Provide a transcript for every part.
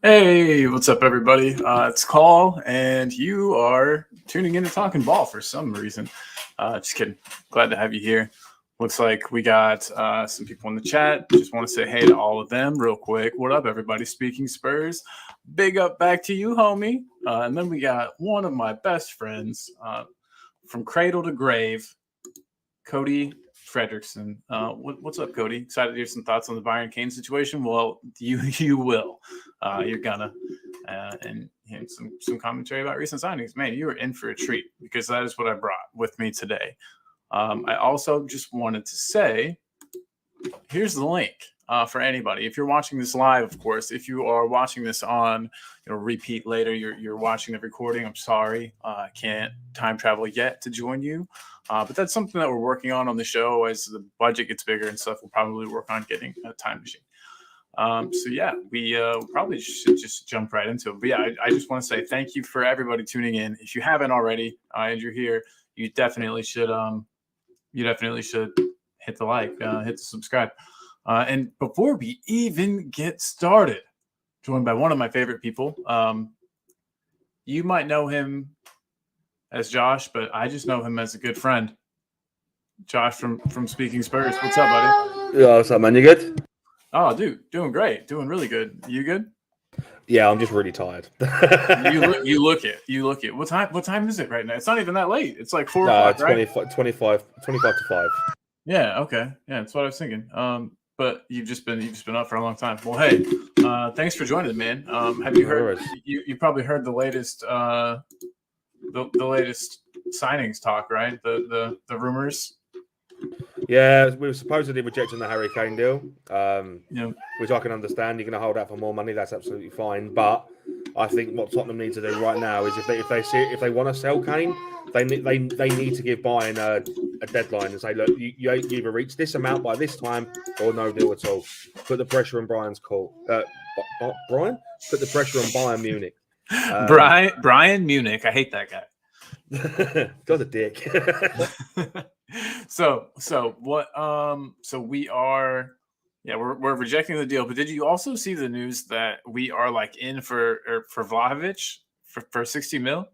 Hey, what's up, everybody? It's Call, and you are tuning in to Talking Ball for some reason. Just kidding. Glad to have you here. Looks like we got some people in the chat. Just want to say hey to all of them real quick. What up, everybody? Speaking Spurs. Big up back to you, homie. And then we got one of my best friends from cradle to grave, Cody Fredrickson. What's up, Cody? Excited to hear some thoughts on the Bayern Kane situation? Well, you will. You're gonna. And some commentary about recent signings. Man, you are in for a treat because that is what I brought with me today. I also just wanted to say, here's the link for anybody. If you're watching this live, of course. If you are watching this on repeat later, you're watching the recording. I'm sorry, I can't time travel yet to join you. But that's something that we're working on the show. As the budget gets bigger and stuff, we'll probably work on getting a time machine. So yeah, we probably should just jump right into it. But yeah, I just want to say thank you for everybody tuning in. If you haven't already, and you're here, you definitely should hit the like, hit the subscribe. And before we even get started, joined by one of my favorite people. You might know him as Josh, but I just know him as a good friend. Josh from Speaking Spurs. What's up, buddy? Yeah, what's up, man? You good? Oh, dude, doing great. Doing really good. You good? Yeah, I'm just really tired. you look it. What time is it right now? It's not even that late. It's like 4 o'clock, 25 to 5. Yeah, okay. Yeah, that's what I was thinking. But you've just been up for a long time. Well, hey, thanks for joining, man. Have you heard? You probably heard the latest the latest signings talk, right? The rumors. Yeah, we were supposedly rejecting the Harry Kane deal, which I can understand. You're going to hold out for more money, that's absolutely fine. But I think what Tottenham need to do right now is if they want to sell Kane, they need to give Bayern a deadline and say, look, you either reach this amount by this time or no deal at all. Put the pressure on Brian's call. Brian, put the pressure on Bayern Munich. Brian Munich. I hate that guy. Got a dick. So what? So we are, we're rejecting the deal. But did you also see the news that we are like in for Vlahovic for 60 mil?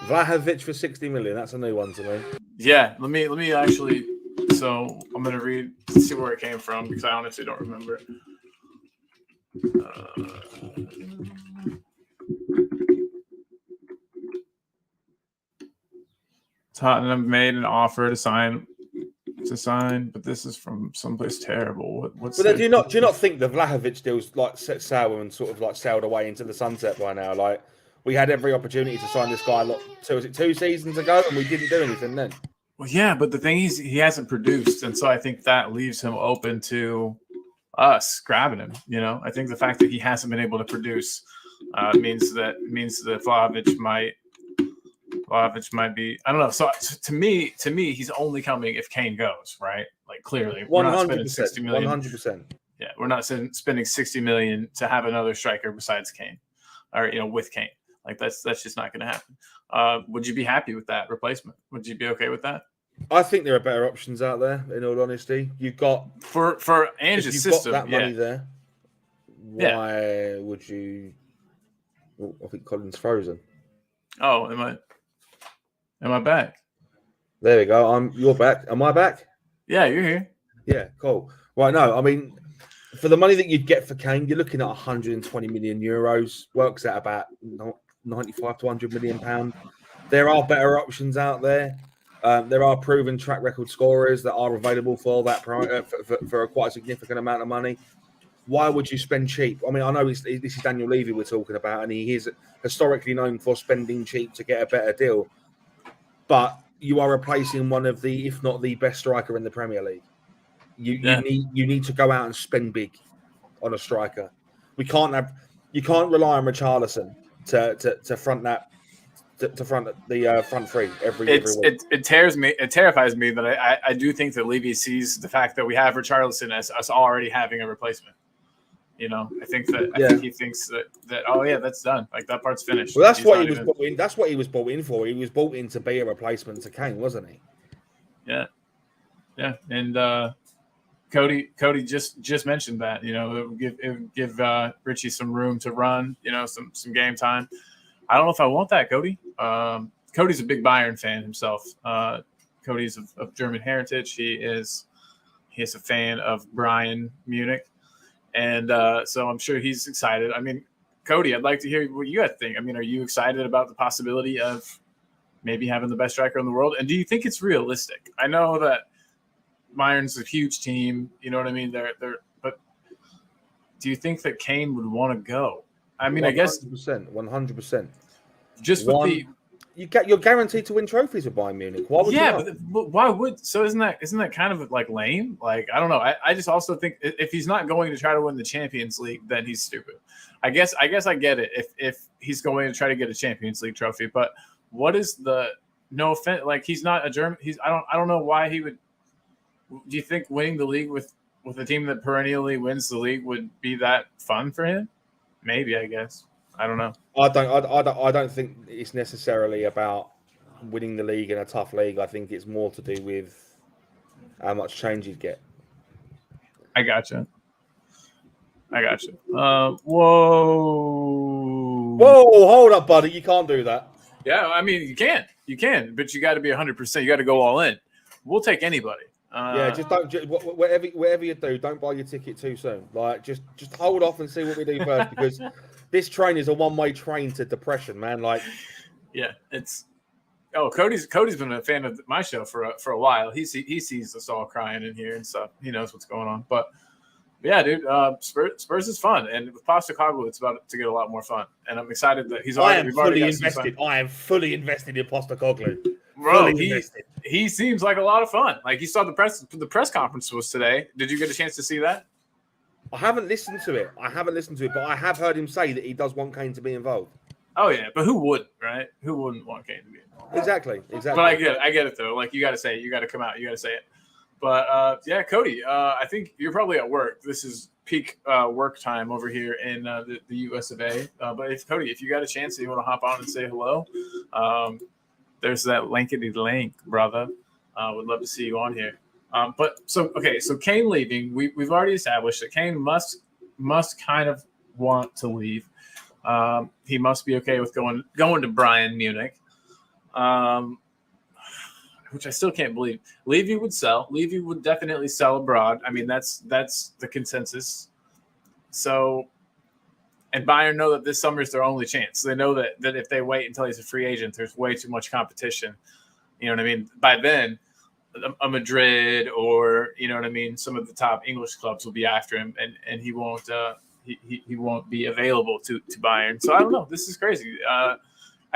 Vlahovic for 60 million. That's a new one to me. Yeah, let me actually. So I'm gonna read to see where it came from because I honestly don't remember. Tottenham made an offer to sign, but this is from someplace terrible. What's? But do you not think the Vlahovic deal's like set sour and sort of like sailed away into the sunset by now? Like we had every opportunity to sign this guy. Was it 2 seasons ago, and we didn't do anything then? Well, yeah, but the thing is, he hasn't produced, and so I think that leaves him open to us grabbing him. I think the fact that he hasn't been able to produce means that Vlahovic might be. I don't know. So to me, he's only coming if Kane goes, right? Like clearly, 100%. 100%. Yeah, we're not spending 60 million to have another striker besides Kane, or with Kane. Like that's just not going to happen. Would you be happy with that replacement? Would you be okay with that? I think there are better options out there. In all honesty, you've got for Ange's system. Got that money there. Why would you? Oh, I think Colin's frozen. Oh, am I back? There we go. You're back. Am I back? Yeah, you're here. Yeah, cool. Right, no, I mean, for the money that you'd get for Kane, you're looking at 120 million euros. Works out about 95 to 100 million pound. There are better options out there. There are proven track record scorers that are available for that for a quite significant amount of money. Why would you spend cheap? I mean, I know this is Daniel Levy we're talking about, and he is historically known for spending cheap to get a better deal. But you are replacing one of the, if not the best striker in the Premier League. You need to go out and spend big on a striker. You can't rely on Richarlison to front that. To front the front three every week. It terrifies me that I do think that Levy sees the fact that we have Richarlison as us already having a replacement. I think he thinks that oh yeah, that's done. Like that part's finished. Well, that's what he was bought in. That's what he was bought in for. He was bought in to be a replacement to Kane, wasn't he? Yeah, and Cody just mentioned that, you know, it would give Richie some room to run, you know, some game time. I don't know if I want that, Cody. Cody's a big Bayern fan himself. Cody's of German heritage. He is a fan of Bayern Munich, and so I'm sure he's excited. I mean, Cody, I'd like to hear what you guys think. I mean, are you excited about the possibility of maybe having the best striker in the world? And do you think it's realistic? I know that Bayern's a huge team. You know what I mean? But do you think that Kane would want to go? I mean, 100%, I guess 100%. Just with the you're guaranteed to win trophies with Bayern Munich. Why would but why would isn't that kind of like lame? Like, I don't know. I just also think if he's not going to try to win the Champions League, then he's stupid. I guess I get it if he's going to try to get a Champions League trophy, but what is the no offense? Like, he's not a German. I don't know why he would. Do you think winning the league with a team that perennially wins the league would be that fun for him? Maybe, I guess. I don't know. I don't think it's necessarily about winning the league in a tough league. I think it's more to do with how much change you'd get. I gotcha. Whoa, hold up, buddy. You can't do that. Yeah, I mean, you can, but you got to be 100%. You got to go all in. We'll take anybody. Just don't. Whatever you do, don't buy your ticket too soon. Like, just hold off and see what we do first, because this train is a one-way train to depression, man. Like, yeah, it's. Oh, Cody's been a fan of my show for a while. He sees us all crying in here and stuff. He knows what's going on. But yeah, dude, Spurs is fun, and with Postecoglou, it's about to get a lot more fun. And I'm excited that he's already. I am fully invested in Postecoglou. Bro, he seems like a lot of fun. Like, you saw the press conference was today. Did you get a chance to see that? I haven't listened to it, but I have heard him say that he does want Kane to be involved. Oh yeah, but who wouldn't, right? Who wouldn't want Kane to be involved? Exactly. But I get it though. Like, you got to say it. You got to come out. You got to say it. But yeah, Cody, I think you're probably at work. This is peak work time over here in the US of A. But if you got a chance and you want to hop on and say hello, there's that linkity link, brother. Would love to see you on here. So Kane leaving, we've already established that Kane must kind of want to leave. He must be okay with going to Bayern Munich, which I still can't believe. Levy would sell. Levy would definitely sell abroad. I mean, that's the consensus. So, and Bayern know that this summer is their only chance. They know that if they wait until he's a free agent, there's way too much competition. You know what I mean? By then, a Madrid or, you know what I mean, some of the top English clubs will be after him, and he won't he won't be available to Bayern. So I don't know. This is crazy. I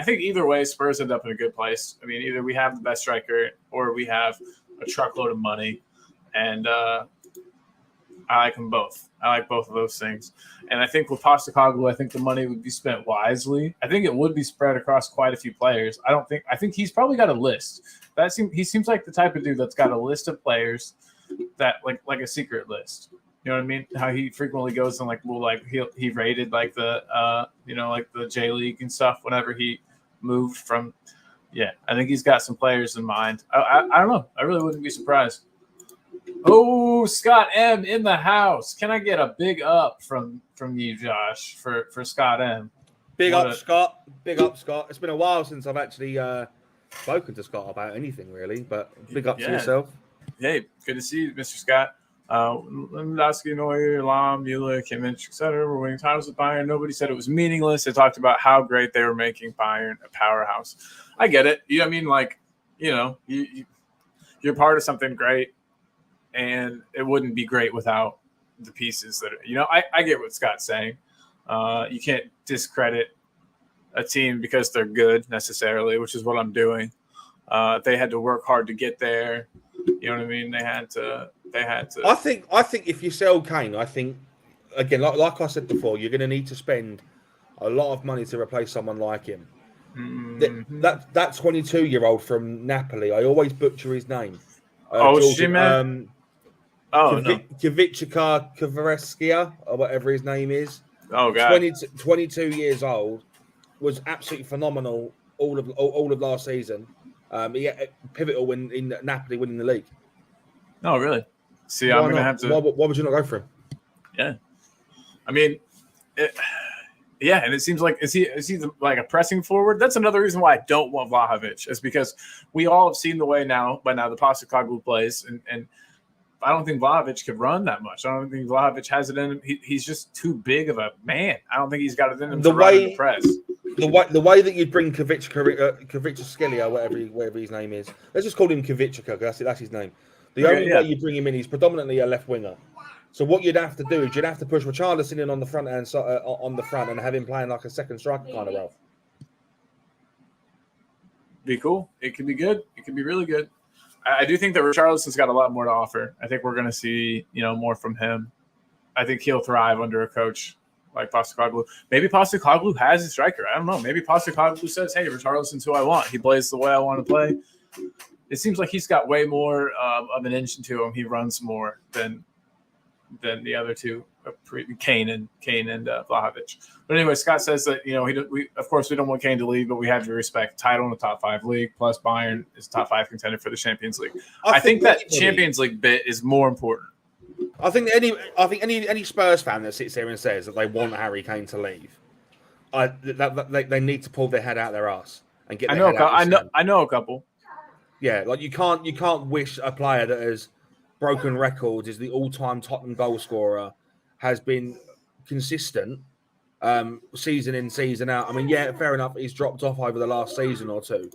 think either way, Spurs end up in a good place. I mean, either we have the best striker or we have a truckload of money, and I like them both. I like both of those things. And I think with Postecoglou, I think the money would be spent wisely. I think it would be spread across quite a few players. I think he's probably got a list. He seems like the type of dude that's got a list of players that like a secret list. You know what I mean? How he frequently goes and he rated like the like the J League and stuff whenever he moved from. Yeah, I think he's got some players in mind. I don't know. I really wouldn't be surprised. Oh, Scott M in the house. Can I get a big up from you, Josh, for Scott M? Big up, Scott. It's been a while since I've actually spoken to Scott about anything, really, but big up to yourself. Hey, good to see you, Mr. Scott. Lewandowski, Neuer, Lahm, Müller, Kimmich, etc. were winning titles with Bayern. Nobody said it was meaningless. They talked about how great they were making Bayern a powerhouse. I get it. I mean, you're part of something great, and it wouldn't be great without the pieces that I get what Scott's saying. You can't discredit a team because they're good necessarily, which is what I'm doing. They had to work hard to get there. You know what I mean? They had to. I think if you sell Kane, I think again, like I said before, you're going to need to spend a lot of money to replace someone like him. Mm-hmm. That 22-year-old from Napoli, I always butcher his name. Kvaratskhelia Kvaratskhelia or whatever his name is. Oh God, 22 years old, was absolutely phenomenal all of last season. He pivotal in Napoli winning the league. Oh really? See, I'm going to have to. Why would you not go for him? Yeah. I mean, yeah, and it seems like is he like a pressing forward? That's another reason why I don't want Vlahovic, is because we all have seen the way by now the Postecoglou plays, and I don't think Vlahovic could run that much. I don't think Vlahovic has it in him. He's just too big of a man. I don't think he's got it in him to run in the press. The way that you'd bring Kvaratskhelia, whatever his name is, let's just call him Kvaratskhelia because that's his name. The only way you bring him in, he's predominantly a left winger. So what you'd have to do is you'd have to push Richarlison in on the front and have him playing like a second striker kind of role. Be cool. It could be good. It could be really good. I do think that Richarlison's got a lot more to offer. I think we're going to see more from him. I think he'll thrive under a coach like Postecoglou. Maybe Postecoglou has a striker. I don't know. Maybe Postecoglou says, "Hey, Richarlison's who I want. He plays the way I want to play." It seems like he's got way more of an engine to him. He runs more than the other two, Kane and Vlahovic. But anyway, Scott says that we of course we don't want Kane to leave, but we have to respect title in the top 5 league. Plus, Bayern is top 5 contender for the Champions League. I think that Champions League bit is more important. I think any Spurs fan that sits there and says that they want Harry Kane to leave, they need to pull their head out their ass and get. I know a couple. Yeah, like you can't wish a player that has broken records, is the all-time Tottenham goal scorer, has been consistent season in, season out. I mean, yeah, fair enough, he's dropped off over the last season or two,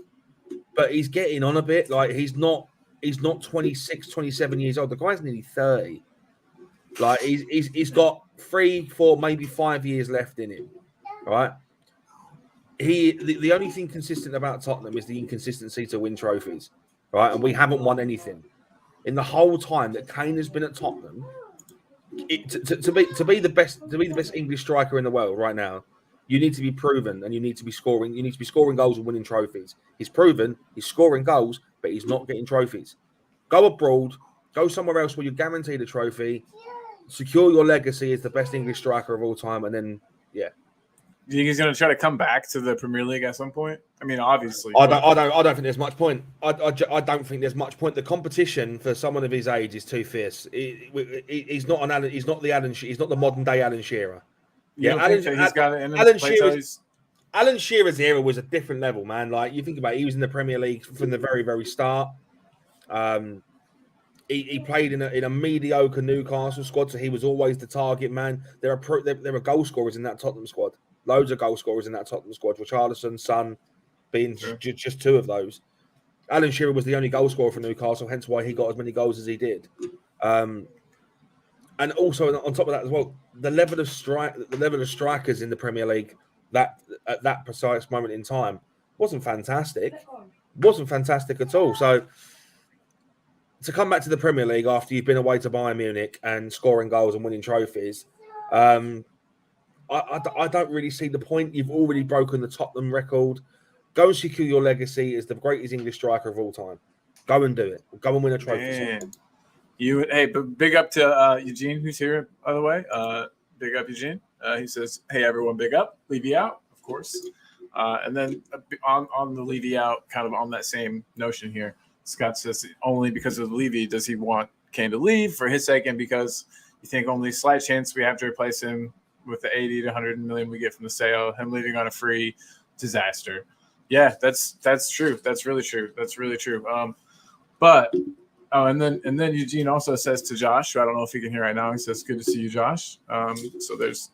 but he's getting on a bit. Like he's not 26, 27 years old. The guy's nearly 30. Like he's got 3, 4, maybe 5 years left in him, right? The only thing consistent about Tottenham is the inconsistency to win trophies, right? And we haven't won anything. In the whole time that Kane has been at Tottenham, to be the best English striker in the world right now, you need to be proven and you need to be scoring. You need to be scoring goals and winning trophies. He's proven he's scoring goals, but he's not getting trophies. Go abroad, go somewhere else where you're guaranteed a trophy, secure your legacy as the best English striker of all time, and then Do you think he's going to try to come back to the Premier League at some point? I mean, obviously. I don't think there's much point. I don't think there's much point. The competition for someone of his age is too fierce. He's not the modern day Alan Shearer. Alan Shearer's era was a different level, man. Like you think about it, he was in the Premier League from the very, very start. He played in a mediocre Newcastle squad, so he was always the target man. There are goal scorers in that Tottenham squad. Loads of goal scorers in that Tottenham squad. Richarlison, Son, being just 2 of those. Alan Shearer was the only goal scorer for Newcastle, hence why he got as many goals as he did. And also on top of that as well, the level of strikers in the Premier League at that precise moment in time wasn't fantastic. Wasn't fantastic at all. So to come back to the Premier League after you've been away to Bayern Munich and scoring goals and winning trophies, I don't really see the point. You've already broken the Tottenham record. Go and secure your legacy as the greatest English striker of all time. Go and do it. Go and win a trophy. But big up to Eugene, who's here, by the way. Big up, Eugene. He says, "Hey, everyone, big up. Levy out, of course." And then on the Levy out, kind of on that same notion here, Scott says, only because of Levy does he want Kane to leave for his sake, and because you think only slight chance we have to replace him with the 80 to 100 million we get from the sale, him leaving on a free, disaster. Yeah, that's true. That's really true. And then Eugene also says to Josh, who I don't know if he can hear right now, he says, "Good to see you, Josh." So there's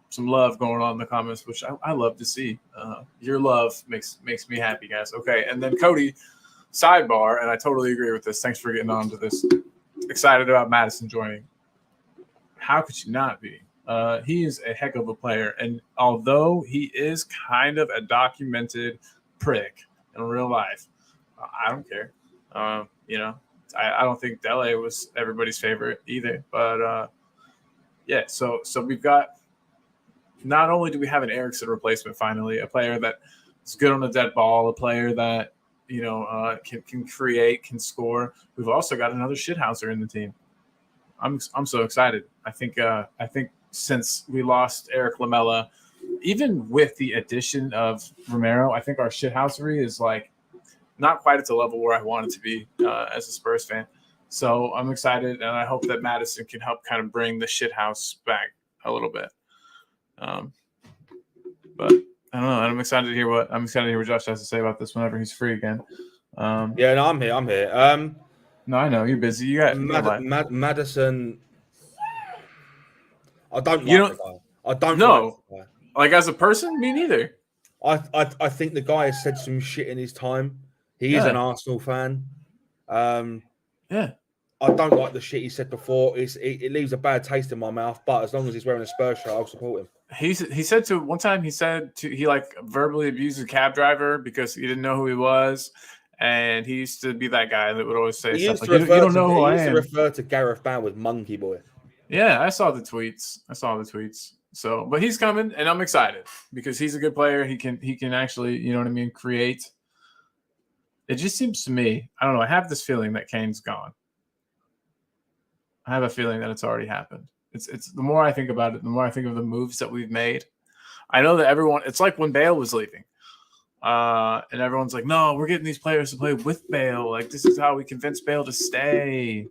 some love going on in the comments, which I love to see. Your love makes me happy, guys. Okay, and then Cody, sidebar, and I totally agree with this. Thanks for getting on to this. Excited about Madison joining. How could you not be? He is a heck of a player, and although he is kind of a documented prick in real life, I don't care. I don't think Dele was everybody's favorite either, but So we've got, not only do we have an Eriksen replacement finally, a player that is good on the dead ball, a player that can create, can score. We've also got another shithouser in the team. I'm so excited. I think since we lost Eric Lamela, even with the addition of Romero, I think our shithousery is like not quite at the level where I want it to be as a Spurs fan. So I'm excited, and I hope that Madison can help kind of bring the shit house back a little bit. But I don't know. I'm excited to hear what Josh has to say about this whenever he's free again. Yeah, no, I'm here. No, I know you're busy. You got Madison. I don't You like the guy. I don't No. like the guy. Like as a person, me neither. I think the guy has said some shit in his time. He is an Arsenal fan. Yeah. I don't like the shit he said before. It leaves a bad taste in my mouth. But as long as he's wearing a Spurs shirt, I'll support him. He said to one time he like verbally abused a cab driver because he didn't know who he was, and he used to be that guy that would always say stuff like, "You don't know who I am." He used to refer to Gareth Bale as Monkey Boy. Yeah, I saw the tweets. So, but he's coming, and I'm excited because he's a good player. He can actually, you know what I mean, create. It just seems to me, I don't know. I have this feeling that Kane's gone. I have a feeling that it's already happened. It's the more I think about it, the more I think of the moves that we've made. I know that everyone. It's like when Bale was leaving, and everyone's like, "No, we're getting these players to play with Bale. Like this is how we convince Bale to stay."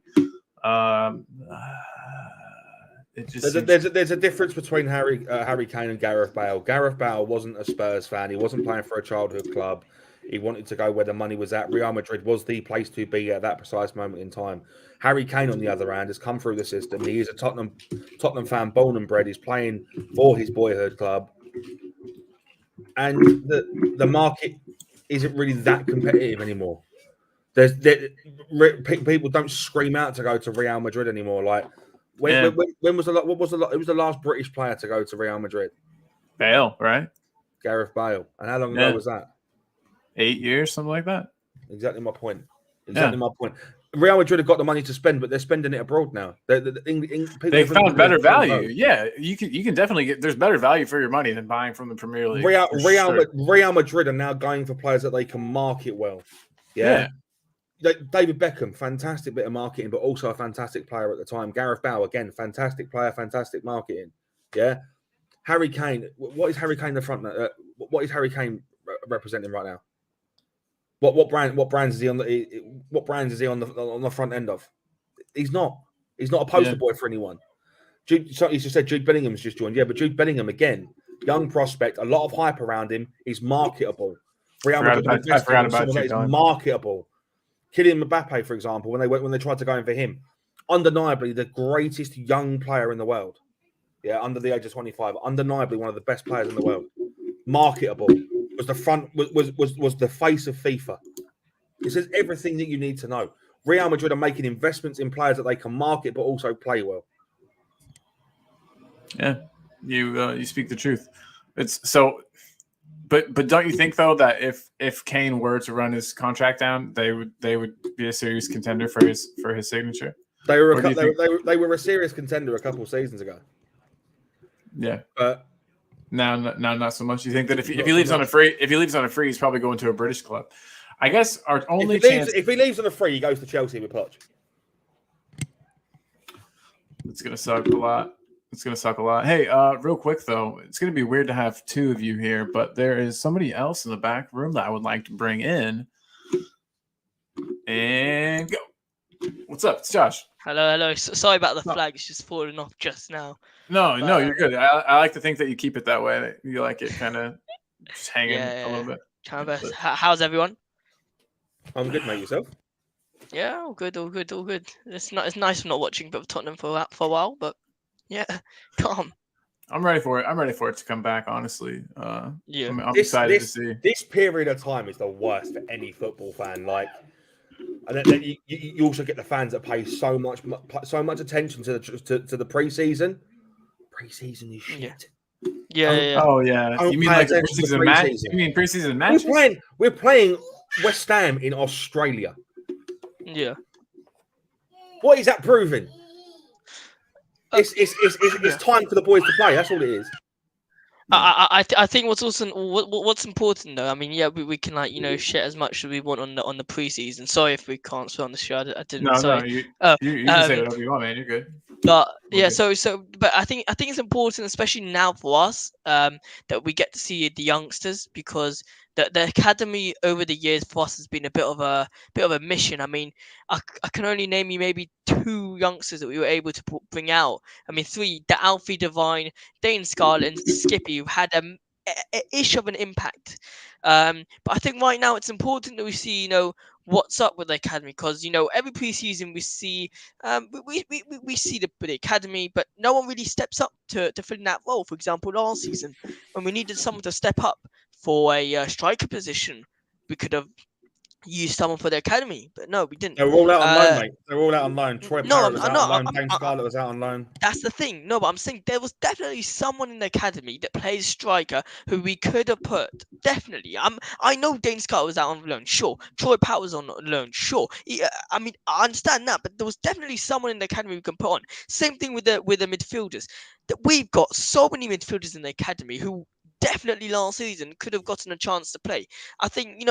There's a difference between Harry Kane and Gareth Bale. Gareth Bale wasn't a Spurs fan. He wasn't playing for a childhood club. He wanted to go where the money was at. Real Madrid was the place to be at that precise moment in time. Harry Kane, on the other hand, has come through the system. He is a Tottenham fan, born and bred. He's playing for his boyhood club, and the market isn't really that competitive anymore. People don't scream out to go to Real Madrid anymore. Like when was it was the last British player to go to Real Madrid? Bale, right? Gareth Bale. And how long ago was that? 8 years, something like that. Exactly my point. My point. Real Madrid have got the money to spend, but they're spending it abroad now. They found better value. Yeah, you can definitely get. There's better value for your money than buying from the Premier League. Real Madrid are now going for players that they can market well. Yeah. Like David Beckham, fantastic bit of marketing, but also a fantastic player at the time. Gareth Bale, again, fantastic player, fantastic marketing. Yeah. Harry Kane. What is Harry Kane the front? What is Harry Kane representing right now? What brands is he on the front end of? He's not a poster boy for anyone. He's just said Jude Bellingham's just joined. Yeah, but Jude Bellingham again, young prospect, a lot of hype around him. He's marketable. Real Madrid I forgot about you. He's marketable. Kylian Mbappe, for example, when they tried to go in for him, undeniably the greatest young player in the world. Yeah, under the age of 25, undeniably one of the best players in the world. Marketable. Was the face of FIFA. It says everything that you need to know. Real Madrid are making investments in players that they can market but also play well. Yeah, you speak the truth. It's so, but don't you think though that if Kane were to run his contract down, they would be a serious contender for his signature? They were a serious contender a couple of seasons ago. Yeah, but. Now, not so much. You think that if he leaves on a free, he's probably going to a British club. I guess our only chance. If he leaves on a free, he goes to Chelsea with Poch. It's gonna suck a lot. Hey, real quick though, it's gonna be weird to have two of you here, but there is somebody else in the back room that I would like to bring in. And go. What's up? It's Josh. Hello. Sorry about the flag. It's just falling off just now. No, you're good. I like to think that you keep it that way. You like it kind of just hanging a little bit. Trying my best. How's everyone? I'm good, mate. Yourself? Yeah, all good. It's nice not watching but Tottenham for a while, but yeah, calm. I'm ready for it. I'm ready for it to come back. Honestly, I'm excited to see. This period of time is the worst for any football fan. Like, and then you also get the fans that pay so much attention to the preseason. Preseason is shit. Yeah. Oh yeah. You mean like preseason match? You mean preseason matches? We're playing West Ham in Australia. Yeah. What is that proving? It's time for the boys to play. That's all it is. I think what's important though. I mean, yeah, we can share as much as we want on the preseason. Sorry if we can't swear on the show. I didn't. No, you can say whatever you want, man. You're good. But yeah, but I think it's important, especially now for us, that we get to see the youngsters because the academy over the years for us has been a bit of a mission. I mean, I can only name you maybe 2 youngsters that we were able to bring out. I mean, 3: the Alfie Devine, Dane Scarlett, and Skippy, who had a ish of an impact. But I think right now it's important that we see, what's up with the academy, because every preseason we see we see the academy, but no one really steps up to fill in that role. For example, last season when we needed someone to step up for a striker position, we could have used someone for the academy, but no, we didn't. They were all out on loan, mate. They were all out on loan. Troy No, Parrott was out on loan. Dane Scarlett was out on loan. That's the thing. No, but I'm saying there was definitely someone in the academy that plays striker who we could have put. Definitely. I know Dane Scott was out on loan. Sure. Troy Pat was on loan. Sure. I mean, I understand that, but there was definitely someone in the academy we can put on. Same thing with the midfielders. That we've got so many midfielders in the academy who definitely last season could have gotten a chance to play. I think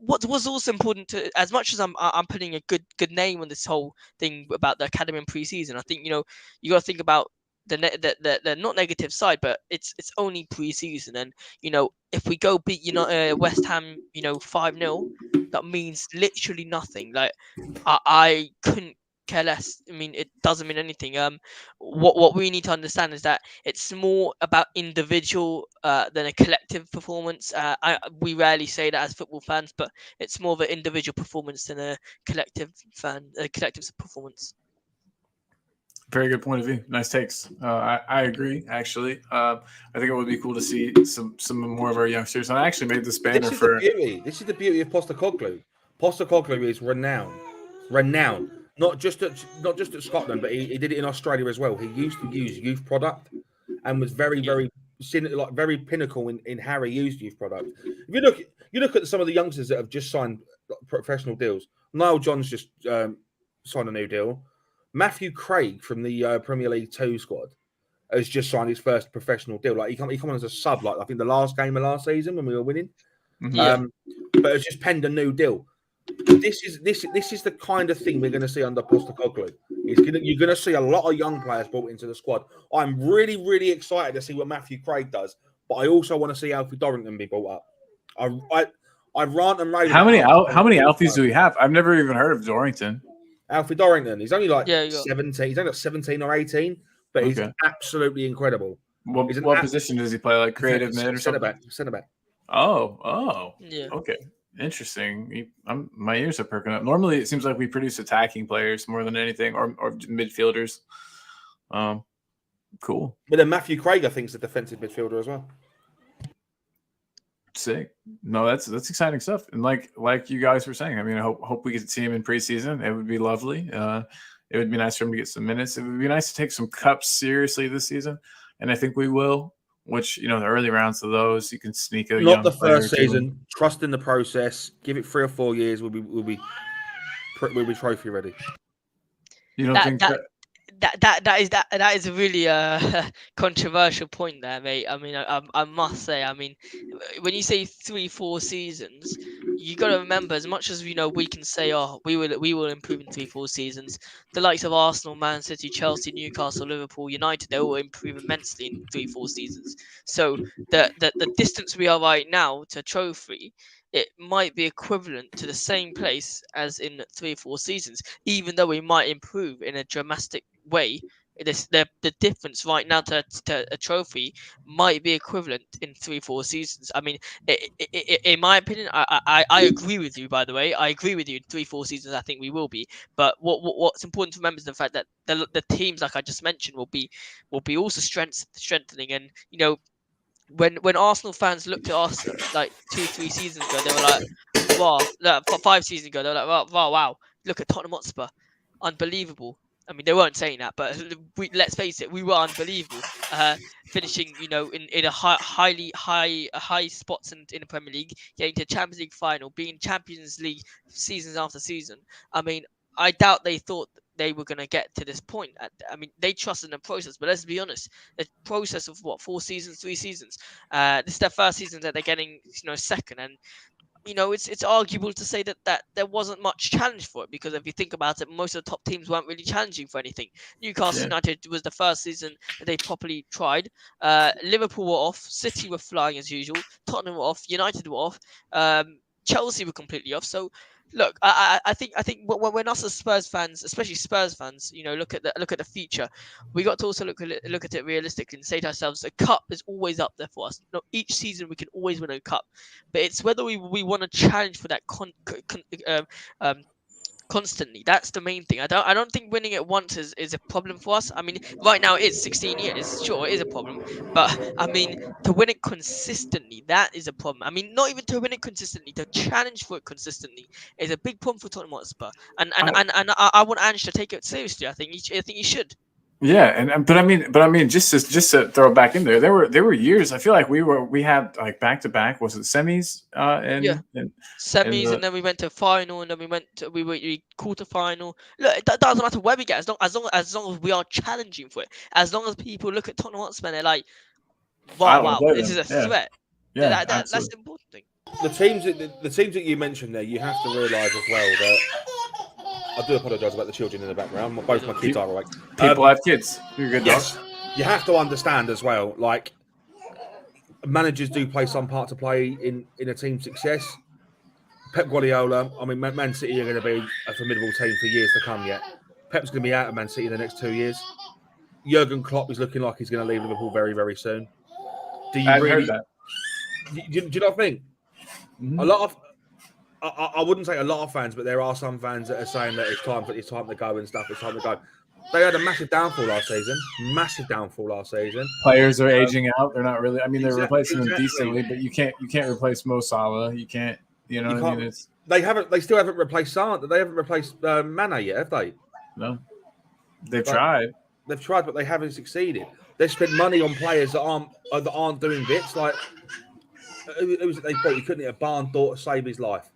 what was also important, to as much as I'm putting a good name on this whole thing about the academy in preseason, I think you got to think about the not negative side, but it's only preseason, and if we go beat West Ham 5-0, that means literally nothing. Like I couldn't care less. I mean, it doesn't mean anything. What we need to understand is that it's more about individual than a collective performance. We rarely say that as football fans, but it's more of an individual performance than a collective performance. Very good point of view. Nice takes. I agree. Actually, I think it would be cool to see some more of our youngsters. And I actually made this banner for. This is the beauty of Postecoglou. Postecoglou is renowned. Not just at Scotland, but he did it in Australia as well. He used to use youth product, and was very pinnacle in how he used youth product. If you look at some of the youngsters that have just signed professional deals. Niall John's just signed a new deal. Matthew Craig from the Premier League 2 squad has just signed his first professional deal. Like he come on as a sub, like I think the last game of last season when we were winning. Yeah. But it's just penned a new deal. This is the kind of thing we're going to see under Postecoglou. You're going to see a lot of young players brought into the squad. I'm really, really excited to see what Matthew Craig does, but I also want to see Alfie Dorrington be brought up. I rant and rave. How many Alfies do we have? I've never even heard of Dorrington. Alfie Dorrington. He's only like 17. He's only like 17 or 18, but he's absolutely incredible. What position does he play? Like creative mid or something? Centre back. Oh. Yeah. Okay. Interesting. My ears are perking up. Normally, it seems like we produce attacking players more than anything, or midfielders. Cool. But then Matthew Craig, I think, is a defensive midfielder as well. Sick. No, that's exciting stuff. And like you guys were saying, I mean, I hope we get to see him in preseason. It would be lovely. It would be nice for him to get some minutes. It would be nice to take some cups seriously this season, and I think we will. Which the early rounds of those you can sneak a not the first season. Trust in the process. Give it 3 or 4 years. We'll be trophy ready. You don't think that is a really controversial point there, mate. I mean, I must say, I mean, when you say 3-4 seasons, you got to remember, as much as we can say, oh, we will improve in 3-4 seasons. The likes of Arsenal, Man City, Chelsea, Newcastle, Liverpool, United, they will improve immensely in 3-4 seasons. So the distance we are right now to trophy, it might be equivalent to the same place as in 3-4 seasons, even though we might improve in a dramatic way. The difference right now to a trophy might be equivalent in 3-4 seasons. I mean, in my opinion, I agree with you. By the way, I agree with you. In 3-4 seasons, I think we will be. But what's important to remember is the fact that the teams, like I just mentioned, will be also strengthening. And when Arsenal fans looked at us like 2-3 seasons ago, they were like, wow, 5 seasons ago, they were like, wow, look at Tottenham Hotspur, unbelievable. I mean, they weren't saying that, but let's face it, we were unbelievable. Finishing, in a high spots in the Premier League, getting to Champions League final, being Champions League seasons after season. I mean, I doubt they thought they were going to get to this point. I mean, they trusted in the process, but let's be honest, the process of 4 seasons, 3 seasons. This is their first season that they're getting, second, and it's arguable to say that there wasn't much challenge for it, because if you think about it, most of the top teams weren't really challenging for anything. Newcastle Yeah. United was the first season that they properly tried. Liverpool were off, City were flying as usual, Tottenham were off, United were off, Chelsea were completely off. So look, I think when us as Spurs fans, especially Spurs fans, look at the future, we got to also look at it realistically and say to ourselves, a cup is always up there for us. Each season we can always win a cup, but it's whether we want to challenge for that um, constantly. That's the main thing. I don't think winning it once is a problem for us. I mean, right now it is 16 years. Sure, it is a problem, but I mean, to win it consistently, that is a problem. I mean, not even to win it consistently, to challenge for it consistently is a big problem for Tottenham Hotspur. And I want Ange to take it seriously. I think he should. Yeah, but I mean, just to throw it back in there, there were years. I feel like we had like back to back. Was it semis? Yeah. In Semis, the and then we went to final, and then we quarter final. Look, it doesn't matter where we get, as long as we are challenging for it. As long as people look at Tottenham Hotspur, and they're like, I wow, want to wow, play this them. is a Yeah, threat. yeah, That's absolutely. the important thing. The teams that you mentioned there, you have to realise as well that I do apologise about the children in the background. Both my kids are awake. People have kids. You're good, Yes, dog. you have to understand as well. Like managers do play some part to play in a team's success. Pep Guardiola, I mean, Man City are going to be a formidable team for years to come yet. Pep's going to be out of Man City in the next 2 years. Jurgen Klopp is looking like he's going to leave Liverpool very, very soon. Do I you hadn't really? heard that. Do you not think? Mhm. A lot of, I wouldn't say a lot of fans, but there are some fans that are saying that it's time to go and stuff. It's time to go. They had a massive downfall last season. Players are aging out. They're not really. I mean, they're replacing them Exactly. decently, but you can't replace Mo Salah. You can't. You know You what I can't- mean? It's They still haven't replaced Salah. They haven't replaced Mane yet, have they? no. They've But- tried. They've tried, but they haven't succeeded. They've spent money on players that aren't doing bits. Like who was it they bought? You couldn't hit a barn door to save his life.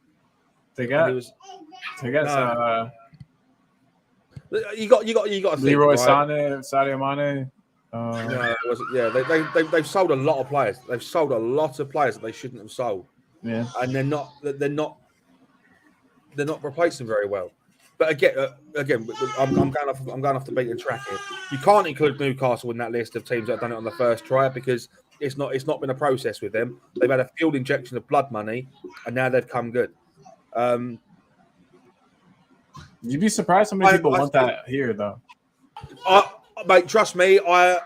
They And got. it was They got No. you got to Leroy think, right? Sané, Sadio Mane. No, it wasn't. Yeah, they've sold a lot of players. They've sold a lot of players that they shouldn't have sold, Yeah. and they're not replacing very well. But again, I'm going off the beaten track here. You can't include Newcastle in that list of teams that have done it on the first try because it's not been a process with them. They've had a field injection of blood money, and now they've come good. You'd be surprised how many people I want think- that here, though. Mate, trust me, I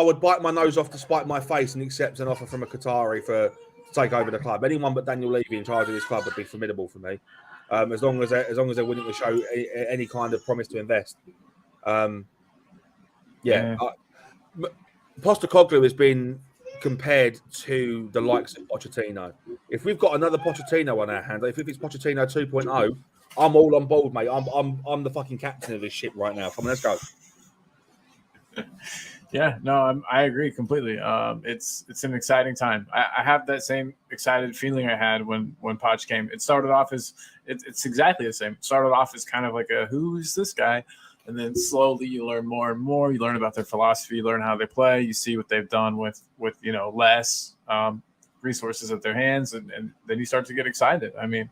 would bite my nose off to spite my face and accept an offer from a Qatari to take over the club. Anyone but Daniel Levy in charge of this club would be formidable for me, as long as they're willing to show any kind of promise to invest. Postecoglou has been compared to the likes of Pochettino. If we've got another Pochettino on our hands, if it's Pochettino 2.0, I'm all on board, mate. I'm the fucking captain of this ship right now. Come on, let's go. Yeah, no, I agree completely. It's an exciting time. I have that same excited feeling I had when Poch came. It started off as it's exactly the same. It started off as kind of like a who's this guy, and then slowly you learn more and more. You learn about their philosophy, you learn how they play, you see what they've done with less resources at their hands, and then you start to get excited. I mean,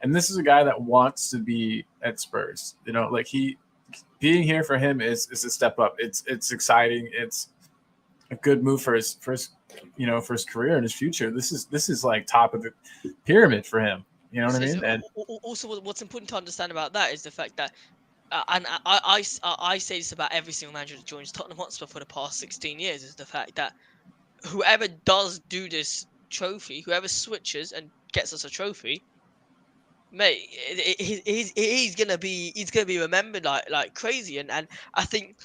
and this is a guy that wants to be at Spurs. Like being here for him is a step up. It's exciting. It's a good move for his career and his future. This is like top of the pyramid for him. You know what I mean? And Also, what's important to understand about that is the fact that, and I say this about every single manager that joins Tottenham Hotspur for the past 16 years, is the fact that whoever does do this trophy, whoever switches and gets us a trophy, mate, he's gonna be remembered like crazy. And I think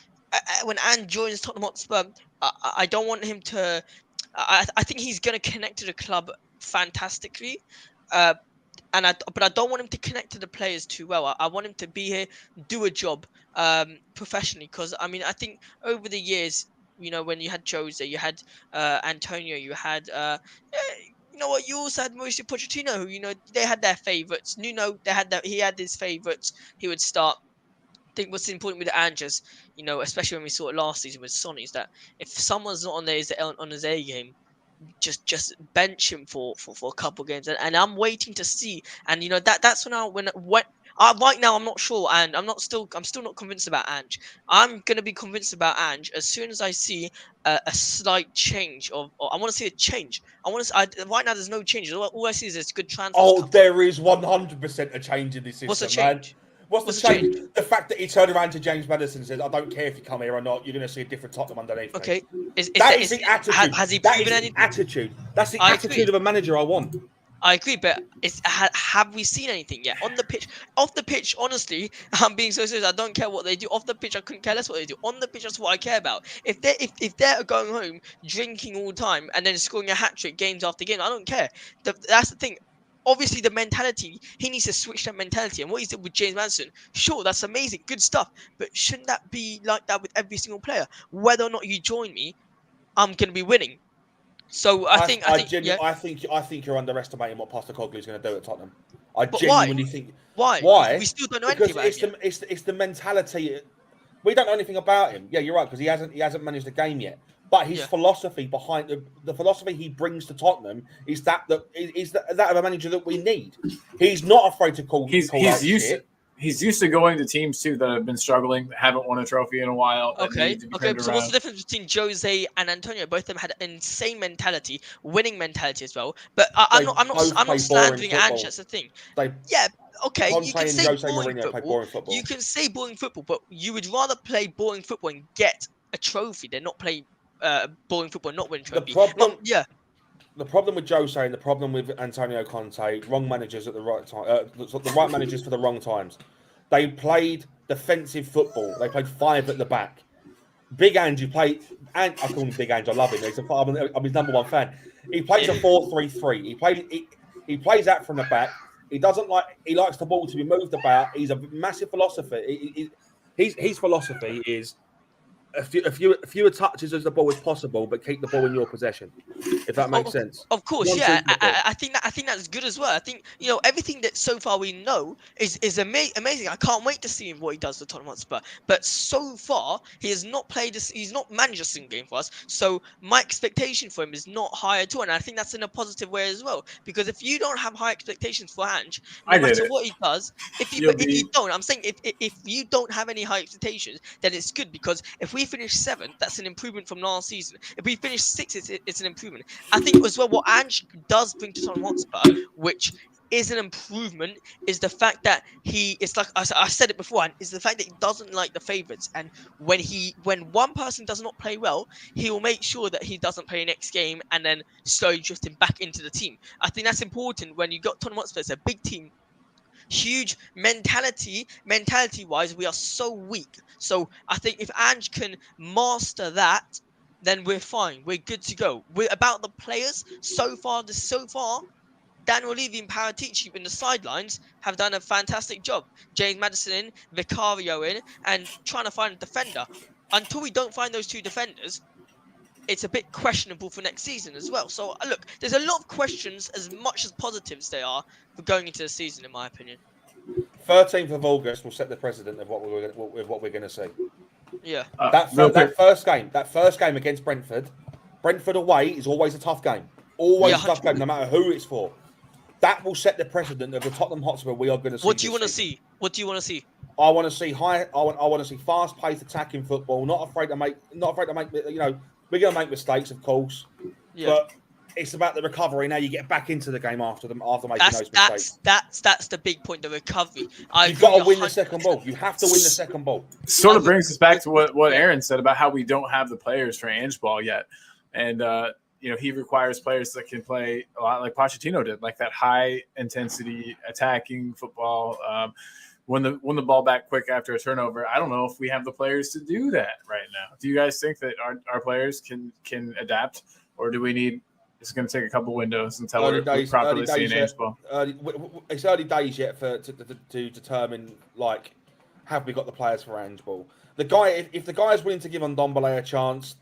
when Ange joins Tottenham Hotspur, I don't want him to. I think he's gonna connect to the club fantastically. But I don't want him to connect to the players too well. I want him to be here, do a job professionally. Because I mean, I think over the years, when you had Jose, you had Antonio, you had you know what, you also had Mauricio Pochettino, who they had their favourites. Nuno, he had his favourites. He would start. I think what's important with Ange's, especially when we saw it last season with Sonny, is that if someone's not on his A game, just bench him for a couple games, and I'm waiting to see. And that's when right now I'm not sure, and I'm still not convinced about Ange. I'm gonna be convinced about Ange as soon as I see a slight change or I want to see a change. Right now there's no changes. All I see is this good transfers. Oh, there is 100% a change in this system, What's the man. change? What's the change? The fact that he turned around to James Maddison and said, "I don't care if you come here or not. You're going to see a different Tottenham underneath." Okay, That is the attitude. Has he That proven is the anything? attitude. That's the I attitude agree. of a manager I want. I agree, but have we seen anything yet on the pitch? Off the pitch, honestly, I'm being so serious. I don't care what they do off the pitch. I couldn't care less what they do on the pitch. That's what I care about. If they're going home drinking all the time and then scoring a hat trick games after game, I don't care. That's the thing. Obviously, the mentality, he needs to switch that mentality. And what he did with James Maddison, sure, that's amazing, good stuff. But shouldn't that be like that with every single player? Whether or not you join me, I'm gonna be winning. So I think you're underestimating what Postecoglou is going to do at Tottenham. I But genuinely think. why? Why? We still don't know anything Because about him. it's the mentality. We don't know anything about him. Yeah, you're right, because he hasn't managed the game yet. But his philosophy behind the philosophy he brings to Tottenham is that of a manager that we need. He's not afraid to call out shit. He's used to going to teams too that have been struggling, that haven't won a trophy in a while. Okay. So what's the difference between Jose and Antonio? Both of them had an insane mentality, winning mentality as well. But I'm not slandering Ange. That's the thing. Okay. You can say boring football. You can say boring football, but you would rather play boring football and get a trophy than not play boring football and not win a trophy. The problem with Jose and the problem with Antonio Conte, wrong managers at the right time, the right managers for the wrong times. They played defensive football. They played 5 at the back. Big Ange played, and I call him Big Ange. I love him. I'm his number one fan. He plays a 4-3-3. He plays that from the back. He likes the ball to be moved about. He's a massive philosopher. His philosophy is fewer touches as the ball as possible, but keep the ball in your possession. If that makes sense. Of course, yeah. I think that's good as well. I think everything that so far we know is amazing. I can't wait to see what he does with Tottenham Hotspur. But so far, he has not played. He's not managed a single game for us. So my expectation for him is not high at all, and I think that's in a positive way as well. Because if you don't have high expectations for Ange, no matter what he does, if you don't, I'm saying if you don't have any high expectations, then it's good, because if we finish 7th, that's an improvement from last season. If we finish 6th, it's an improvement. I think as well what Ange does bring to Tottenham Hotspur, which is an improvement, is the fact that it's like I said it before, and is the fact that he doesn't like the favourites. And when one person does not play well, he will make sure that he doesn't play next game and then slowly drift him back into the team. I think that's important when you got Tottenham Hotspur. It's a big team. Huge mentality wise, we are so weak. So I think if Ange can master that, then we're fine. We're good to go. We're about the players so far. Daniel Levy and Paratici in the sidelines have done a fantastic job. James Maddison in, Vicario in, and trying to find a defender. Until we don't find those 2 defenders, it's a bit questionable for next season as well. So look, there's a lot of questions as much as positives they are for going into the season, in my opinion. 13th of August will set the precedent of what we're going to see. Yeah. That first game against Brentford away is always a tough game. Always a tough game, no matter who it's for. That will set the precedent of the Tottenham Hotspur we are going to see. What do you want to see? I want to see I want to see fast-paced attacking football. Not afraid to make. We're going to make mistakes, of course. Yeah. But it's about the recovery. Now you get back into the game after making those mistakes. That's the big point. The recovery. You've got to win the second ball. You have to win the second ball. Sort of brings us back to what Aaron said about how we don't have the players for Ange ball yet, and he requires players that can play a lot like Pochettino did, like that high intensity attacking football. Win the ball back quick after a turnover. I don't know if we have the players to do that right now. Do you guys think that our players can adapt, or do we need? It's going to take a couple windows until we're properly seeing Ange ball. It's early days yet to determine have we got the players for Ange ball. If the guy is willing to give Ndombele a chance,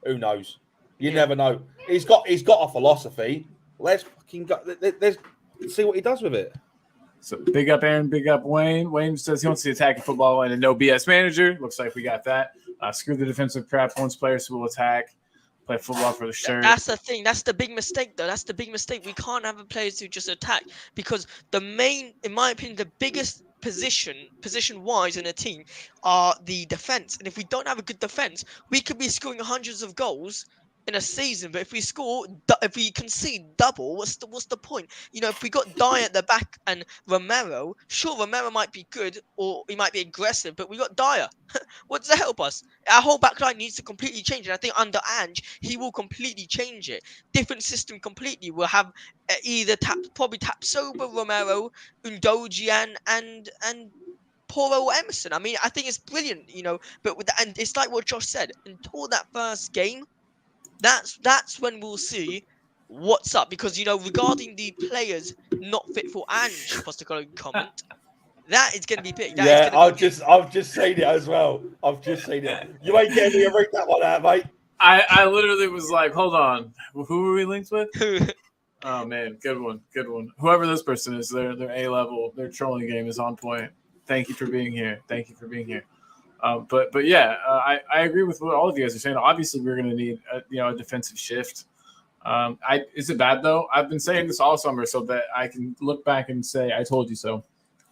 who knows? You never know. He's got a philosophy. Let's see what he does with it. So big up Aaron, big up Wayne. Wayne says he wants the attacking football and a no BS manager. Looks like we got that. Screw the defensive crap. Wants players who will attack. play football for the shirt. That's the thing. That's the big mistake, though. That's the big mistake. We can't have players who just attack because in my opinion, the biggest position-wise in a team are the defense. And if we don't have a good defense, we could be scoring hundreds of goals in a season. But if we concede double, what's the point? If we got Dyer at the back and Romero, sure, Romero might be good or he might be aggressive, but we got Dyer. What does that help us? Our whole back line needs to completely change, and I think under Ange, he will completely change it. Different system completely. We'll have either probably Tapsoba, Romero, Undoji, and Poro or Emerson. I mean, I think it's brilliant, But and it's like what Josh said. Until that first game, that's when we'll see what's up. Because regarding the players not fit for Ange, Postecoglou comment. That is going to be big. I've just seen it as well. I've just seen it. You ain't getting me to read that one out, mate. I literally was like, hold on. Who were we linked with? Oh, man. Good one. Whoever this person is, their A-level, their trolling game is on point. Thank you for being here. But yeah, I agree with what all of you guys are saying. Obviously, we're going to need a defensive shift. Is it bad, though? I've been saying this all summer so that I can look back and say, I told you so.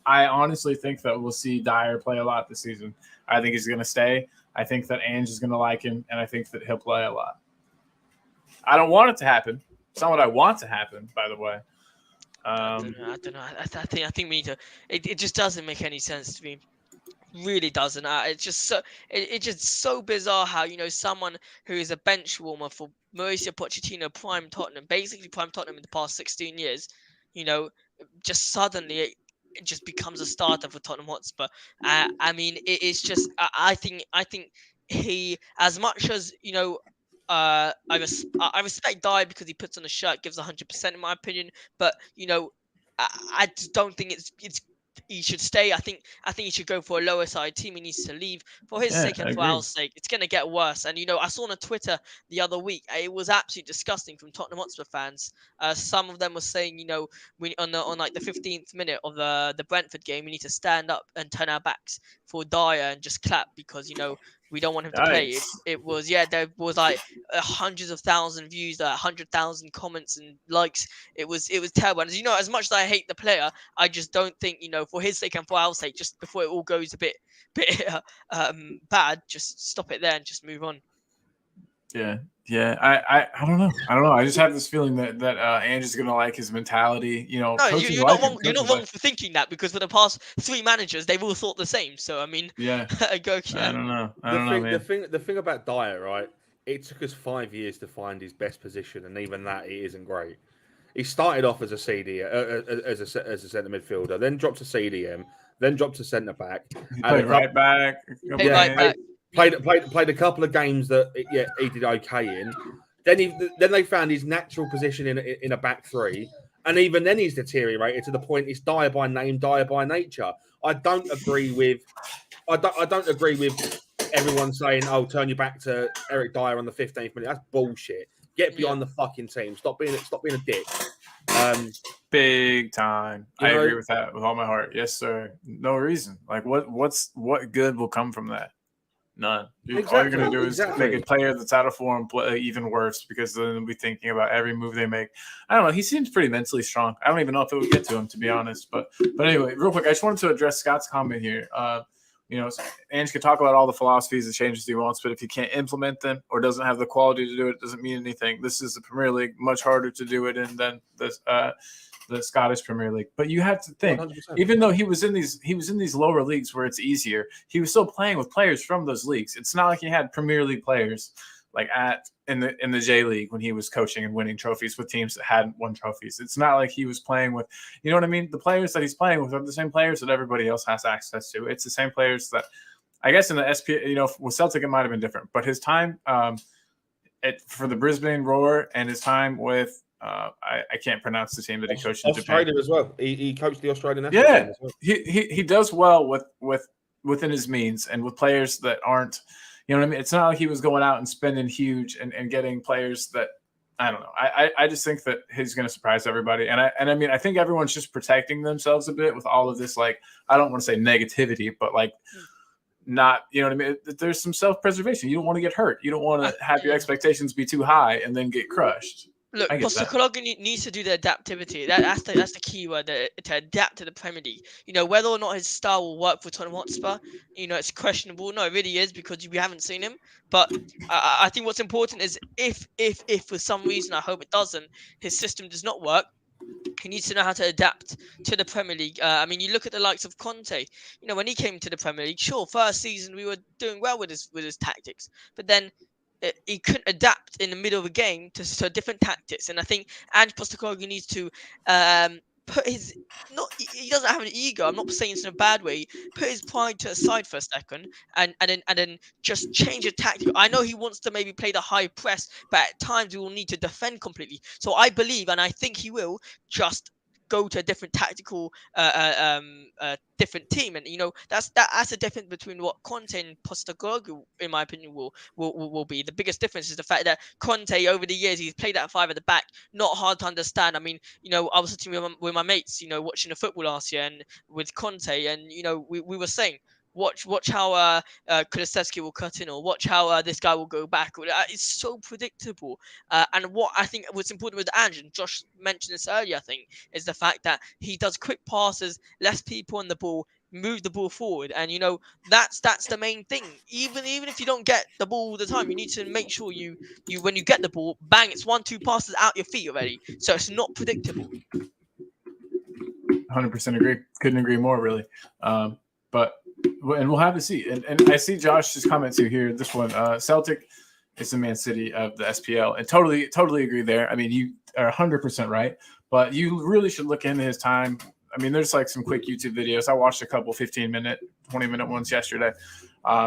I honestly think that we'll see Dyer play a lot this season. I think he's going to stay. I think that Ange is going to like him, and I think that he'll play a lot. I don't want it to happen. It's not what I want to happen, by the way. I don't know. I think we need to. It just doesn't make any sense to me. Really doesn't. It's just so bizarre how someone who is a bench warmer for Mauricio Pochettino, prime Tottenham in the past 16 years, just suddenly it just becomes a starter for Tottenham Hotspur. I mean, it's just. I think he, as much as I respect Dyer because he puts on a shirt, gives 100% in my opinion. But I just don't think it's he should stay. I think he should go for a lower side team. He needs to leave for his sake and for our sake. It's gonna get worse. And I saw on Twitter the other week, it was absolutely disgusting from Tottenham Hotspur fans. Some of them were saying, we on like the 15th minute of the Brentford game, we need to stand up and turn our backs for Dyer and just clap because we don't want him to play. It was there was like hundreds of thousand views, 100,000 comments and likes. It was terrible. And as much as I hate the player, I just don't think for his sake and for our sake, just before it all goes a bit bad, just stop it there and just move on. Yeah. I don't know. I just have this feeling that Ange is gonna like his mentality. No, you're not wrong. You're not wrong for thinking that because for the past 3 managers, they've all thought the same. So I mean, yeah. I don't know. Man. The thing about Dyer, right? It took us 5 years to find his best position, and even that it isn't great. He started off as a CD, as a centre midfielder, then dropped to CDM, then dropped to centre back. Played right back. Played a couple of games that he did okay in. Then they found his natural position in a back three, and even then he's deteriorated to the point it's Dyer by name, Dyer by nature. I don't agree with everyone saying, "Oh, turn your back to Eric Dyer on the 15th minute." That's bullshit. Get behind the fucking team. Stop being a dick. Big time. I agree with that with all my heart. Yes, sir. No reason. Like what good will come from that? None. Exactly. All you're going to do is make a player that's out of form play even worse because then they'll be thinking about every move they make. I don't know. He seems pretty mentally strong. I don't even know if it would get to him, to be honest. But anyway, real quick, I just wanted to address Scott's comment here. Ange can talk about all the philosophies and changes he wants, but if he can't implement them or doesn't have the quality to do it, it doesn't mean anything. This is the Premier League, much harder to do it in than the Scottish Premier League. But you have to think, 100%. Even though he was in these lower leagues where it's easier, he was still playing with players from those leagues. It's not like he had Premier League players like in the J League when he was coaching and winning trophies with teams that hadn't won trophies. It's not like he was playing with, you know what I mean? The players that he's playing with are the same players that everybody else has access to. It's the same players that, I guess in the SP, with Celtic it might have been different, but his time for the Brisbane Roar and his time with I can't pronounce the team that he coached in Japan. Australia as well. He coached the Australian national team as well. He does well within his means and with players that aren't. You know what I mean? It's not like he was going out and spending huge and getting players that I don't know. I just think that he's going to surprise everybody. And I mean, I think everyone's just protecting themselves a bit with all of this. Like, I don't want to say negativity, but like not, you know what I mean? There's some self-preservation. You don't want to get hurt. You don't want to have your expectations be too high and then get crushed. Look, I get that. Postecoglou needs to do the adaptivity. That's the key word, to adapt to the Premier League. You know, whether or not his style will work for Tottenham Hotspur, you know, it's questionable. No, it really is, because we haven't seen him. But I think what's important is if for some reason, I hope it doesn't, his system does not work, he needs to know how to adapt to the Premier League. I mean, you look at the likes of Conte. You know, when he came to the Premier League, sure, first season we were doing well with his tactics, but then he couldn't adapt in the middle of a game to different tactics. And I think Ange Postecoglou needs to put his, not, he doesn't have an ego. I'm not saying this in a bad way. Put his pride to aside for a second, and then just change the tactic. I know he wants to maybe play the high press, but at times he will need to defend completely. So I believe, and I think he will, just go to a different tactical different team. And you know, that's the difference between what Conte and Postecoglou, in my opinion, will be. The biggest difference is the fact that Conte, over the years, he's played that five at the back. Not hard to understand. I mean, you know, I was sitting with my mates, you know, watching the football last year, and with Conte, and you know, we were saying, watch how Kulusevski will cut in, or watch how this guy will go back. It's so predictable. And what I think what's important with Ange, and Josh mentioned this earlier, I think, is the fact that he does quick passes, less people on the ball, move the ball forward. And you know, that's the main thing. Even if you don't get the ball all the time, you need to make sure you when you get the ball, bang, it's 1-2 passes out your feet already, so it's not predictable. 100% agree. Couldn't agree more, really. But and we'll have to see. And I see Josh's comment too here. This one, Celtic is the Man City of the SPL, and totally agree there. I mean, you are 100% right, but you really should look into his time. I mean, there's like some quick YouTube videos. I watched a couple 15-minute, 20-minute ones yesterday.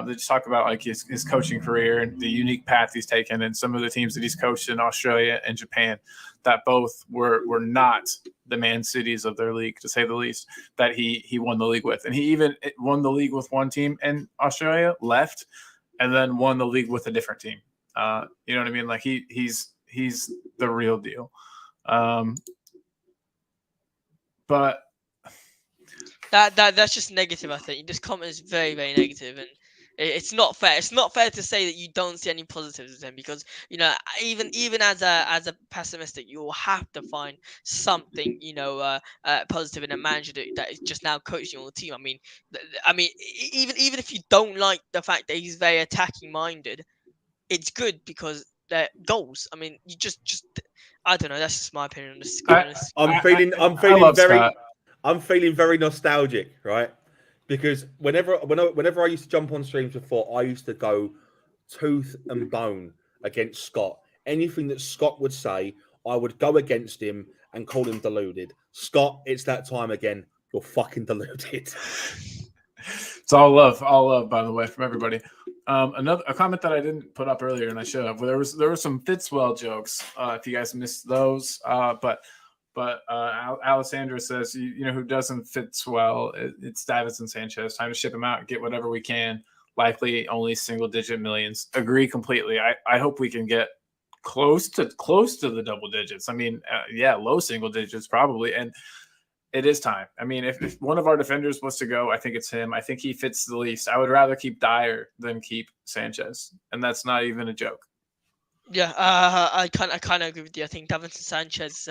They just talk about like his coaching career and the unique path he's taken, and some of the teams that he's coached in Australia and Japan that both were not the Man Cities of their league, to say the least, that he won the league with. And he even won the league with one team in Australia, left, and then won the league with a different team. You know what I mean? Like he's the real deal. But that's just negative. I think this comment is very, very negative, and it's not fair. It's not fair to say that you don't see any positives with him, because you know, even as a pessimistic, you will have to find something, you know, positive in a manager that is just now coaching your team. I mean, even if you don't like the fact that he's very attacking minded, it's good because they're goals. I mean, you just I don't know. That's just my opinion on this. I'm feeling very nostalgic, right? Because whenever I used to jump on streams before, I used to go tooth and bone against Scott. Anything that Scott would say, I would go against him and call him deluded. Scott, it's that time again. You're fucking deluded. It's all love, by the way, from everybody. A comment that I didn't put up earlier, and I should have. There were some Fitzwell jokes. If you guys missed those, but Alessandra says, you know who doesn't Fitzwell? It's Davinson Sanchez. Time to ship him out and get whatever we can. Likely only single-digit millions. Agree completely. I hope we can get close to the double digits. I mean, low single digits probably, and it is time. I mean, if one of our defenders was to go, I think it's him. I think he fits the least. I would rather keep Dyer than keep Sanchez, and that's not even a joke. Yeah, I kind of agree with you. I think Davinson Sanchez.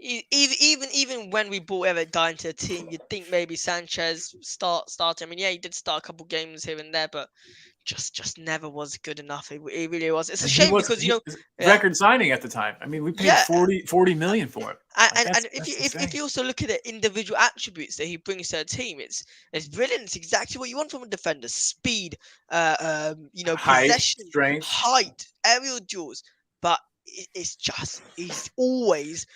Even when we brought Eric Dyer into the team, you'd think maybe Sanchez started. I mean, yeah, he did start a couple games here and there, but just never was good enough. It really was. It's a shame because, you know, record signing at the time. I mean, we paid 40 million for it. And if you also look at the individual attributes that he brings to a team, it's brilliant. It's exactly what you want from a defender: speed, you know, height, possession, strength, height, aerial duels. But it's just he's always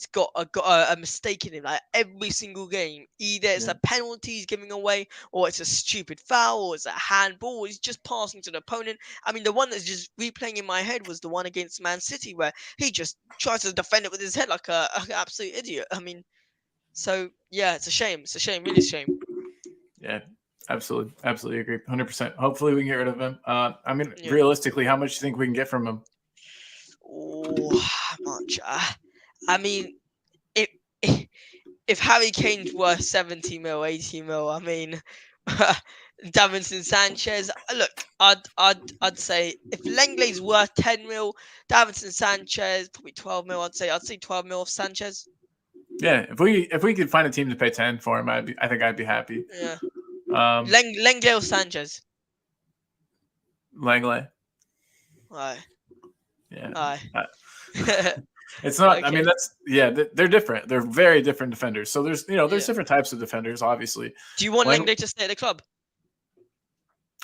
got a mistake in him, like every single game. Either it's a penalty he's giving away, or it's a stupid foul, or it's a handball, or he's just passing to the opponent. I mean, the one that's just replaying in my head was the one against Man City, where he just tries to defend it with his head like an absolute idiot. I mean, so yeah, it's a shame. It's a shame, really a shame. Yeah, absolutely agree, 100%. Hopefully we can get rid of him. I mean, realistically, how much do you think we can get from him? Oh, how much? I mean, if Harry Kane's worth 70 mil, 80 mil, I mean, Davinson Sanchez. Look, I'd say if Lenglet's worth 10 mil, Davinson Sanchez probably 12 mil. I'd say 12 mil of Sanchez. Yeah, if we could find a team to pay 10 for him, I think I'd be happy. Yeah. Um, Lenglet or Sanchez. Langley. Aye. Yeah. Aye. It's not. I Okay. mean, they're different. They're very different defenders. So there's Yeah. different types of defenders. Obviously, Do you want Lenglet to stay at the club?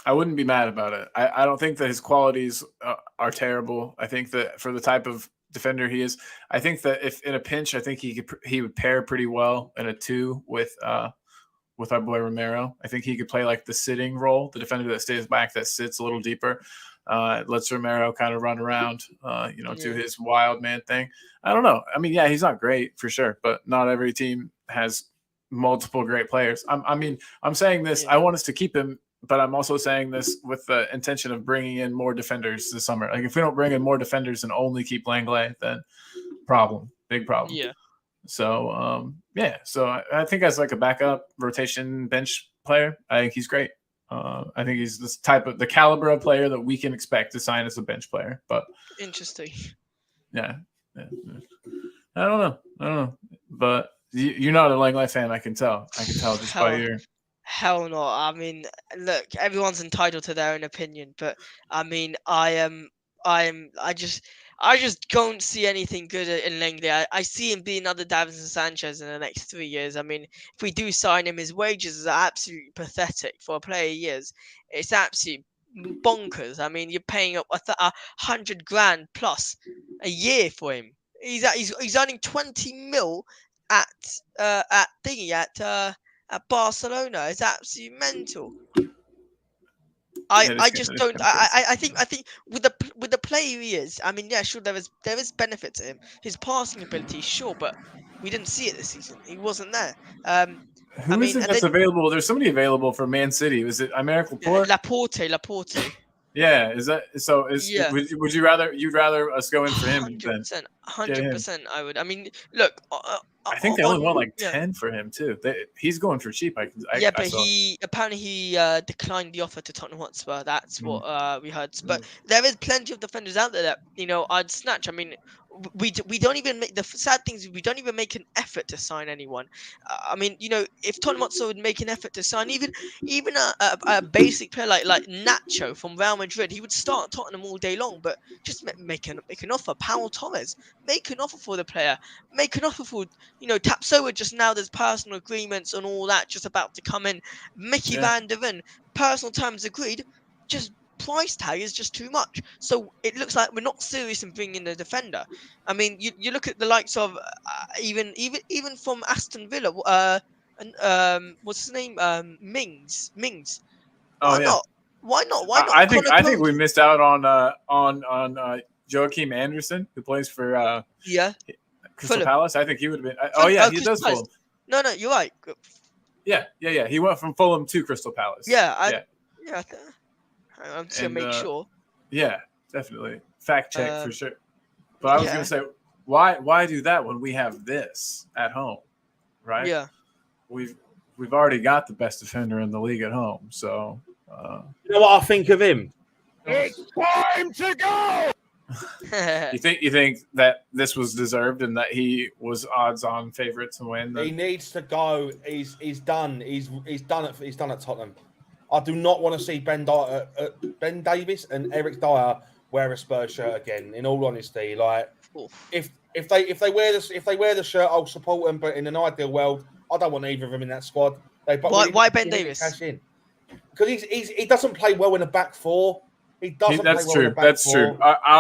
I wouldn't be mad about it. I don't think that his qualities are terrible. I think that for the type of defender he is, I think that if in a pinch, I think he would pair pretty well in a 2 with our boy Romero. I think he could play like the sitting role, the defender that stays back, that sits a little deeper. Lets Romero kind of run around, do his wild man thing. I don't know. I mean, yeah, he's not great for sure, but not every team has multiple great players. I'm saying this. Yeah. I want us to keep him, but I'm also saying this with the intention of bringing in more defenders this summer. Like if we don't bring in more defenders and only keep Langley, then big problem. Yeah. So So I think as like a backup rotation bench player, I think he's great. I think he's the caliber of player that we can expect to sign as a bench player. But interesting. Yeah. I don't know. But you're not a Langley fan. I can tell just by your. Hell no. I mean, look, everyone's entitled to their own opinion, but I mean, I just don't see anything good in Langley. I see him being another Davinson Sanchez in the next 3 years. I mean, if we do sign him, his wages are absolutely pathetic for a player he is. It's absolutely bonkers. I mean, you're paying up 100 grand plus a year for him. He's earning 20 mil at Barcelona. It's absolutely mental. I just don't. I think with the player he is. I mean, yeah, sure, there is benefit to him. His passing ability, sure, but we didn't see it this season. He wasn't there. Who is it that's available? There's somebody available for Man City. Was it Aymeric Laporte? Laporte. Yeah, is that so? Would you rather us go in for him? 100%. I would. I mean, look. I think they only want like 10 for him too. He's going for cheap. But he apparently declined the offer to Tottenham Hotspur. That's what we heard. But there is plenty of defenders out there that I'd snatch. I mean, we don't even make the sad things. We don't even make an effort to sign anyone. I mean, if Tottenham Hotspur would make an effort to sign even a basic player like Nacho from Real Madrid, he would start at Tottenham all day long. But just make an offer. Paul Torres, make an offer for the player. Make an offer for tapsoba. Just now, there's personal agreements and all that just about to come in. Mickey Van der Ven, personal terms agreed. Just price tag is just too much. So it looks like we're not serious in bringing in a defender. I mean, you look at the likes of even from Aston Villa. What's his name? Mings. Why not? I think we missed out on Joachim Anderson, who plays for Crystal Palace. I think he would have been. He does Fulham. No, you're right. Yeah. He went from Fulham to Crystal Palace. I'm just gonna make sure. Yeah, definitely. Fact check for sure. But I was gonna say, why do that when we have this at home, right? Yeah. We've already got the best defender in the league at home, so. You know what I think of him? It's time to go. You think that this was deserved and that he was odds-on favorite to win? He needs to go. He's done. He's done at Tottenham. I do not want to see Ben Davies and Eric Dyer wear a Spurs shirt again. In all honesty, like if they wear the shirt, I'll support them. But in an ideal world, I don't want either of them in that squad. Why Ben Davies? Because he doesn't play well in a back four. He doesn't play well in a back four. That's true.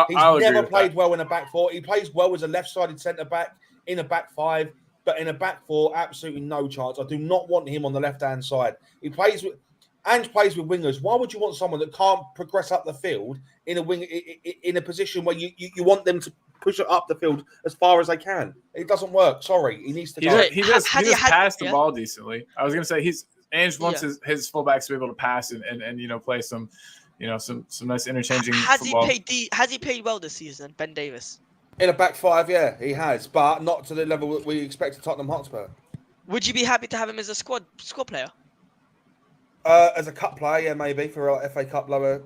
He's never played well in a back four. He plays well as a left-sided centre back in a back five, but in a back four, absolutely no chance. I do not want him on the left-hand side. Ange plays with wingers. Why would you want someone that can't progress up the field in a position where you want them to push it up the field as far as they can? It doesn't work. Sorry, he needs to go. He does pass the ball decently. I was going to say Ange wants his fullbacks to be able to pass and play some nice interchanging football. Has he played well this season, Ben Davies? In a back five, yeah, he has, but not to the level that we expect at Tottenham Hotspur. Would you be happy to have him as a squad player? As a cup player, yeah, maybe for a FA Cup lower,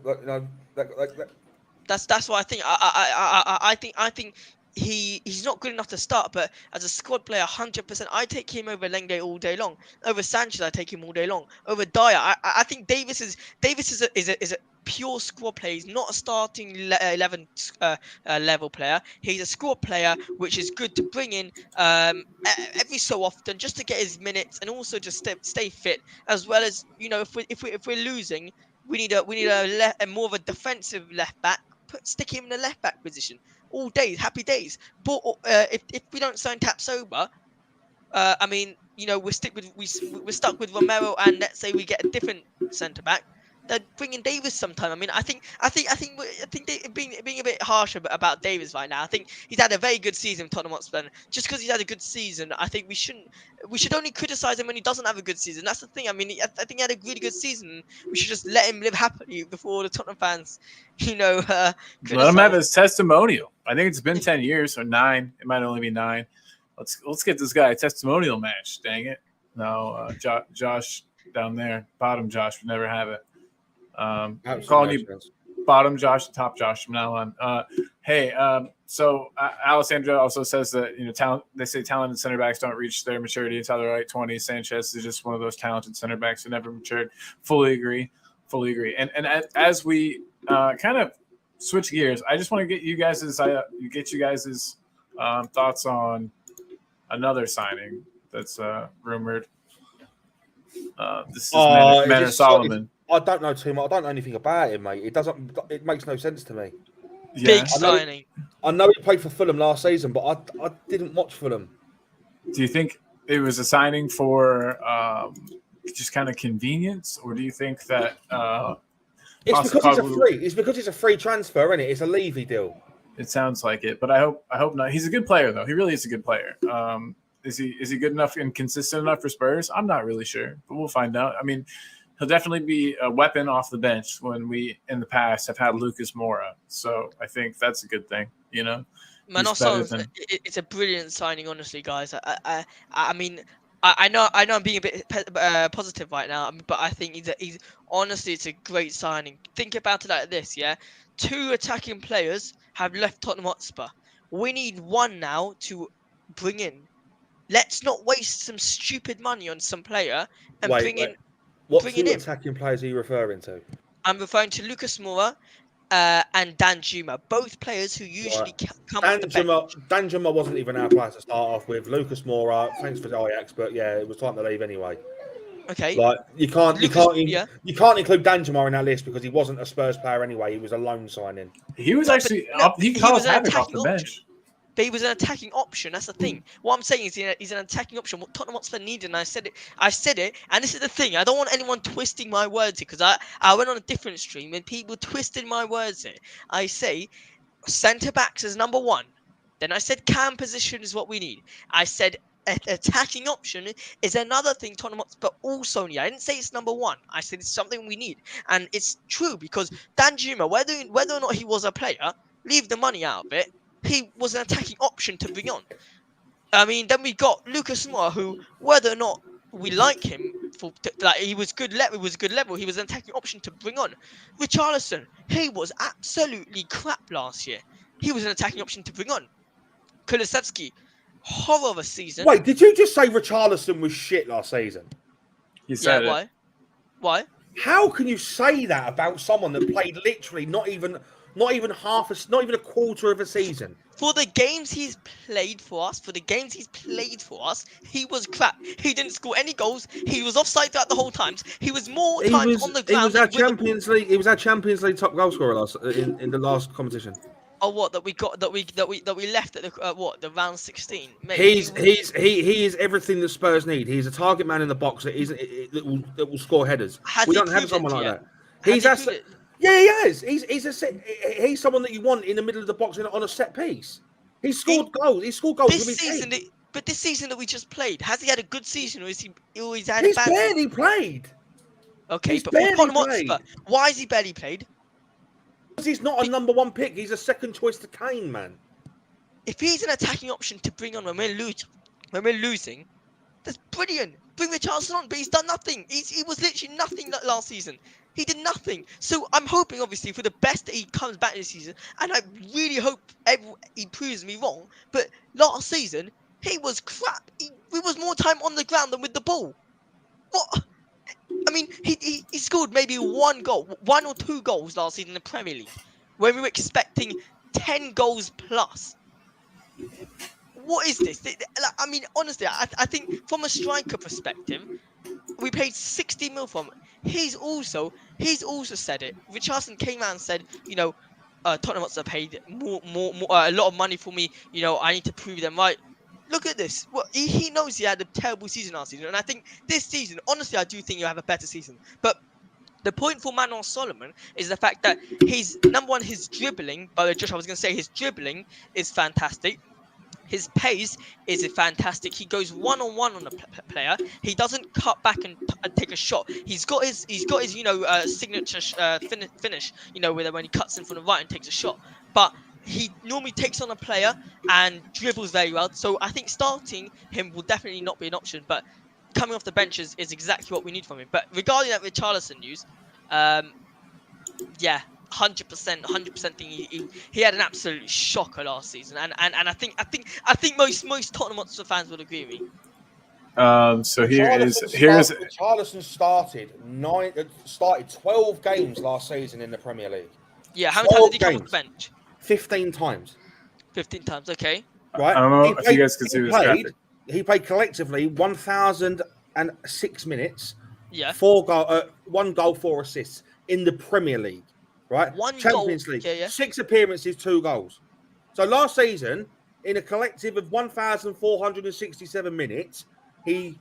That's what I think. I think he's not good enough to start, but as a squad player, 100%, I take him over Lenglet all day long. Over Sanchez, I take him all day long. Over Dyer, I think Davis is a pure squad player. He's not a starting 11 level player. He's a squad player, which is good to bring in every so often just to get his minutes and also just stay fit, as well as if we're losing, we need a more of a defensive left back. Stick him in the left back position all days, happy days. But if we don't sign Tapsoba, I mean, we're stuck with Romero, and let's say we get a different centre back. Then bring in Davis sometime. I mean, I think being a bit harsh about Davis right now. I think he's had a very good season, Tottenham Hotspur. Just because he's had a good season, I think we should only criticize him when he doesn't have a good season. That's the thing. I mean, I think he had a really good season. We should just let him live happily before the Tottenham fans, Let criticize him have his testimonial. I think it's been 10 years or 9. It might only be 9. Let's get this guy a testimonial match. Dang it! No, Josh down there, bottom Josh would never have it. Calling you bottom Josh, top Josh from now on. Hey, so Alessandro also says that talent. They say talented center backs don't reach their maturity until they're like 20. Sanchez is just one of those talented center backs who never matured. Fully agree. And as we kind of switch gears, I just want to get you guys' thoughts on another signing that's rumored. This is Manor Solomon. I don't know too much. I don't know anything about him, mate. It makes no sense to me. Yeah. Big signing. I know he played for Fulham last season, but I didn't watch Fulham. Do you think it was a signing for just kind of convenience, or do you think that it's because it's a free transfer, isn't it? It's a Levy deal. It sounds like it, but I hope not. He's a good player, though. He really is a good player. Is he good enough and consistent enough for Spurs? I'm not really sure, but we'll find out. I mean, he'll definitely be a weapon off the bench when we, in the past, have had Lucas Moura. So I think that's a good thing, Man, also, it's a brilliant signing, honestly, guys. I mean, I know I'm being a bit positive right now, but I think he's honestly, it's a great signing. Think about it like this, yeah? 2 attacking players have left Tottenham Hotspur. We need one now to bring in. Let's not waste some stupid money on some player and bring in. What 2 attacking players are you referring to? I'm referring to Lucas Moura and Danjuma, both players who usually come off the bench. Danjuma wasn't even our player to start off with. Lucas Moura, thanks for Ajax, but yeah, it was time to leave anyway. Okay. Like you can't include Danjuma in that list because he wasn't a Spurs player anyway. He was a loan signing. He was he caused havoc off the bench. But he was an attacking option. That's the thing. What I'm saying is he's an attacking option. What Tottenham Hotspur needed, and I said it, and this is the thing. I don't want anyone twisting my words here because I went on a different stream and people twisted my words here. I say centre backs is number 1. Then I said cam position is what we need. I said attacking option is another thing Tottenham Hotspur also need. I didn't say it's number 1. I said it's something we need, and it's true because Danjuma, whether or not he was a player, leave the money out of it. He was an attacking option to bring on. I mean, then we got Lucas Moura, who, whether or not we like him, he was good level. He was an attacking option to bring on. Richarlison, he was absolutely crap last year. He was an attacking option to bring on. Kulusevski, horror of a season. Wait, did you just say Richarlison was shit last season? You said it. Why? How can you say that about someone that played literally not even a quarter of a season? For the games he's played for us, he was crap. He didn't score any goals. He was offside throughout the whole time. He was more times on the ground. He was our Champions League. He was our Champions League top goal scorer in the last competition. Oh, what that we left at the round 16. Mate, he is everything that Spurs need. He's a target man in the box that will score headers. We don't have someone like that. Yeah, he is. He's someone that you want in the middle of the box on a set piece. He scored goals. He scored goals this season. But this season that we just played, has he had a good season, or is he always had a bad? He's barely played. Okay, but for Tottenham Hotspur, why has he barely played? Because he's not a number 1 pick. He's a second choice to Kane, man. If he's an attacking option to bring on when we're losing, that's brilliant. bring Richarlison on, but he's done nothing. He was literally nothing last season. He did nothing. So I'm hoping, obviously, for the best that he comes back this season, and I really hope he proves me wrong. But last season, he was crap. He was more time on the ground than with the ball. What? I mean, he scored maybe one or two goals last season in the Premier League, when we were expecting 10 goals plus. What is this? I mean, honestly, I think from a striker perspective, we paid 60 mil for him. He's also said it. Richarlison came out and said, Tottenham Hotspur paid more, a lot of money for me. I need to prove them right. Look at this. Well, he knows he had a terrible season last season, and I think this season, honestly, I do think he'll have a better season. But the point for Manuel Solomon is the fact that his number one, his dribbling. By the way, Josh, I was going to say his dribbling is fantastic. His pace is fantastic. He goes one-on-one on a player. He doesn't cut back and take a shot. He's got his signature finish. When he cuts in from the right and takes a shot. But he normally takes on a player and dribbles very well. So I think starting him will definitely not be an option. But coming off the bench is exactly what we need from him. But regarding that Richarlison news, yeah. 100% think he had an absolute shocker last season, and I think most Tottenham Hotspur fans would agree with me. So here's Richarlison started 12 games last season in the Premier League. Yeah, how many times did he come off the bench? 15 times. 15 times, okay. Right. I don't know if you guys can see this graphic. He played collectively 1,006 minutes. Yeah. 1 goal, 4 assists in the Premier League. Right, Champions League, 6 appearances, 2 goals. So last season, in a collective of 1,467 minutes, he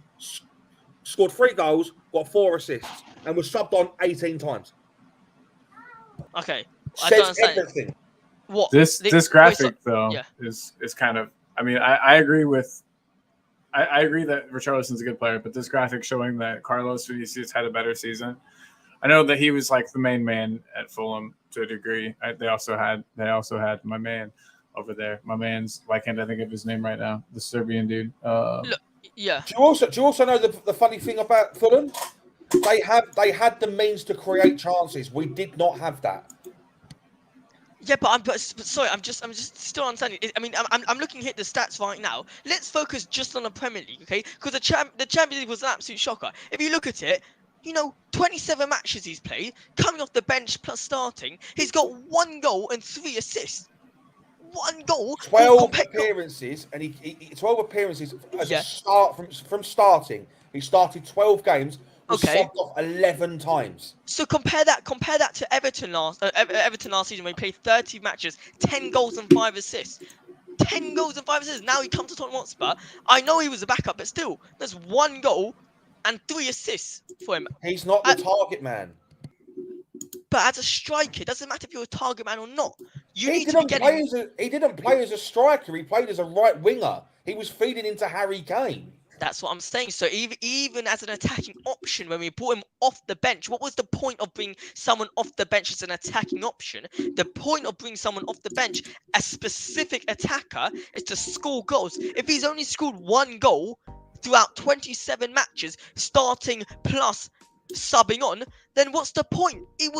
scored 3 goals, got 4 assists, and was subbed on 18 times. Okay, I don't understand everything. What this graphic is kind of. I mean, I agree with. I agree that Richarlison's a good player, but this graphic showing that Carlos Vinicius had a better season. I know that he was like the main man at Fulham to a degree. They also had my man over there. My man's, why can't I think of his name right now? The Serbian dude. Look, yeah. Do you also know the funny thing about Fulham? They had the means to create chances. We did not have that. Yeah, but sorry, I'm just still understanding. I mean, I'm looking at the stats right now. Let's focus just on the Premier League, okay? Because the Champions League was an absolute shocker. If you look at it, 27 matches he's played, coming off the bench plus starting, he's got 1 goal and 3 assists. 1 goal. 12 appearances, and he 12 appearances as a start from starting. He started 12 games. Subbed off 11 times. So compare that to Everton last season, when he played 30 matches, 10 goals and 5 assists. 10 goals and 5 assists. Now he comes to Tottenham Hotspur. I know he was a backup, but still, there's 1 goal and 3 assists for him. He's not the target man. But as a striker, it doesn't matter if you're a target man or not. He didn't play as a striker. He played as a right winger. He was feeding into Harry Kane. That's what I'm saying. So even as an attacking option, when we brought him off the bench, what was the point of bringing someone off the bench as an attacking option? The point of bringing someone off the bench, a specific attacker, is to score goals. If he's only scored 1 goal throughout 27 matches, starting plus subbing on, then what's the point? You